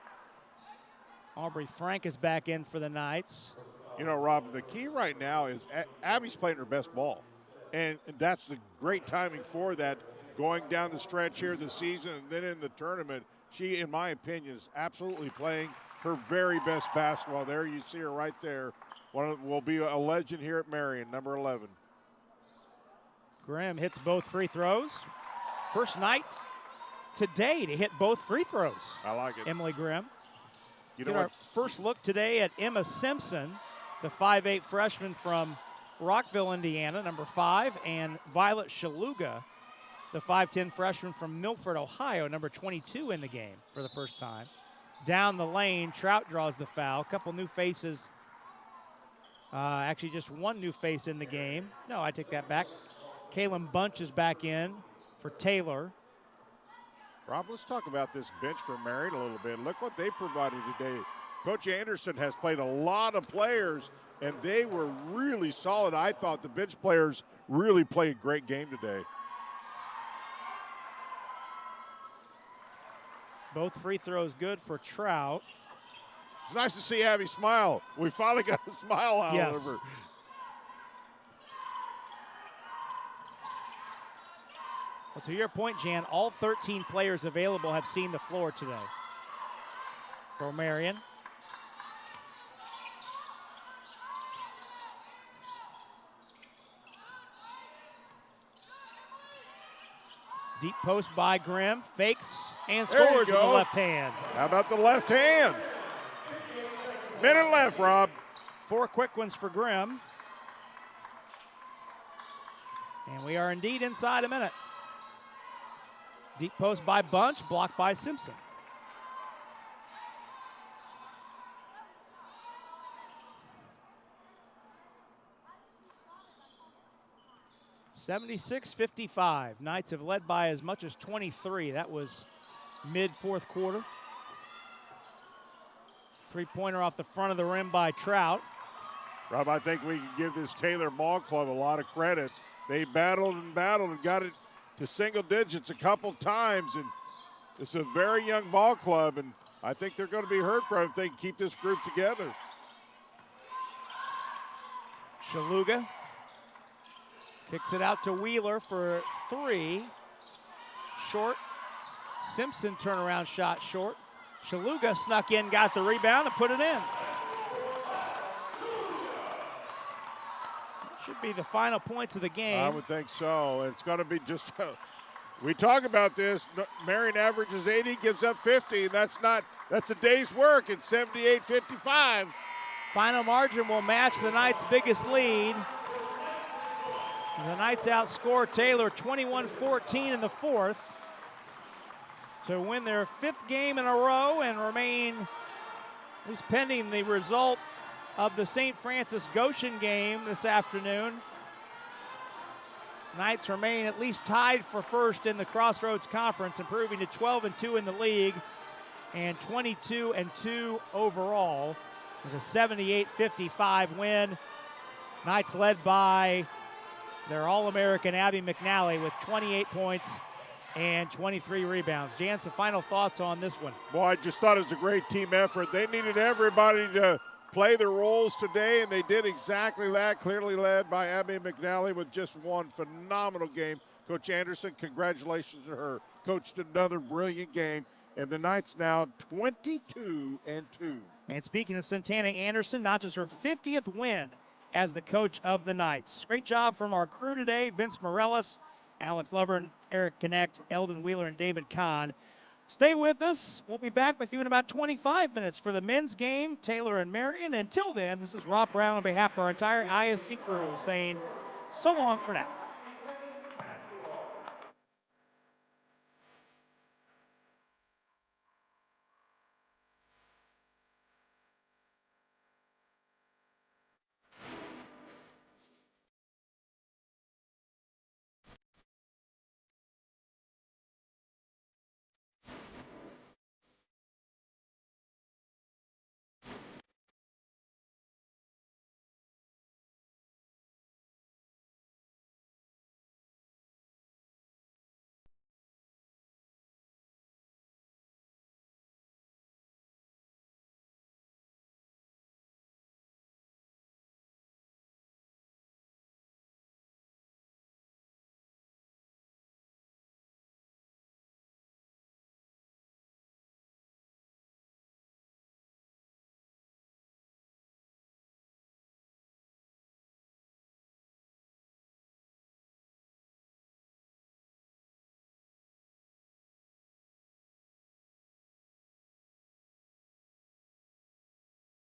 Aubrey Frank is back in for the Knights. You know, Rob, the key right now is Abby's playing her best ball, and that's the great timing for that. Going down the stretch here this season and then in the tournament, she, in my opinion, is absolutely playing her very best basketball. There you see her right there. Will be a legend here at Marian, number 11. Grimm hits both free throws. First night today to hit both free throws. I like it. Emily Grimm. You know Get our first look today at Emma Simpson, the 5'8 freshman from Rockville, Indiana, number 5, and Violet Shaluga, the 5'10 freshman from Milford, Ohio, number 22 in the game for the first time. Down the lane, Trout draws the foul. A couple new faces. Actually, just one new face in the game. No, I take that back. Kaylin Bunch is back in for Taylor. Rob, let's talk about this bench for Marian a little bit. Look what they provided today. Coach Anderson has played a lot of players, and they were really solid. I thought the bench players really played a great game today. Both free throws good for Trout. It's nice to see Abby smile. We finally got a smile out of her. Well, to your point, Jan, all 13 players available have seen the floor today for Marian. Deep post by Grimm, fakes and scores with the left hand. How about the left hand? Minute left, Rob. 4 quick ones for Grimm. And we are indeed inside a minute. Deep post by Bunch, blocked by Simpson. (76-55). Knights have led by as much as 23. That was mid-4th quarter. Three-pointer off the front of the rim by Trout. Rob, I think we can give this Taylor Ball Club a lot of credit. They battled and got it to single digits a couple times, and it's a very young ball club, and I think they're going to be hurt for it if they can keep this group together. Shaluga kicks it out to Wheeler for 3. short. Simpson turnaround shot short. Shaluga snuck in, got the rebound, and put it in. Should be the final points of the game. I would think so. It's going to be just, we talk about this. Marian averages 80, gives up 50. And that's a day's work. It's 78-55. Final margin will match the Knights' biggest lead. The Knights outscore Taylor 21-14 in the fourth to win their fifth game in a row and remain, at least pending the result of the St. Francis Goshen game this afternoon. Knights remain at least tied for first in the Crossroads Conference, improving to 12-2 in the league and 22-2 overall with a 78-55 win. Knights led by their All-American Abby McNally with 28 points and 23 rebounds. Jan, some final thoughts on this one. Boy, I just thought it was a great team effort. They needed everybody to play their roles today, and they did exactly that, clearly led by Abby McNally with just one phenomenal game. Coach Anderson, congratulations to her. Coached another brilliant game, and the Knights now 22-2. And speaking of Santana Anderson, not just her 50th win as the coach of the Knights. Great job from our crew today, Vince Morellis, Alex Lovern, Eric Connect, Eldon Wheeler, and David Kahn. Stay with us. We'll be back with you in about 25 minutes for the men's game, Taylor and Marian. Until then, this is Rob Brown on behalf of our entire ISC crew saying so long for now.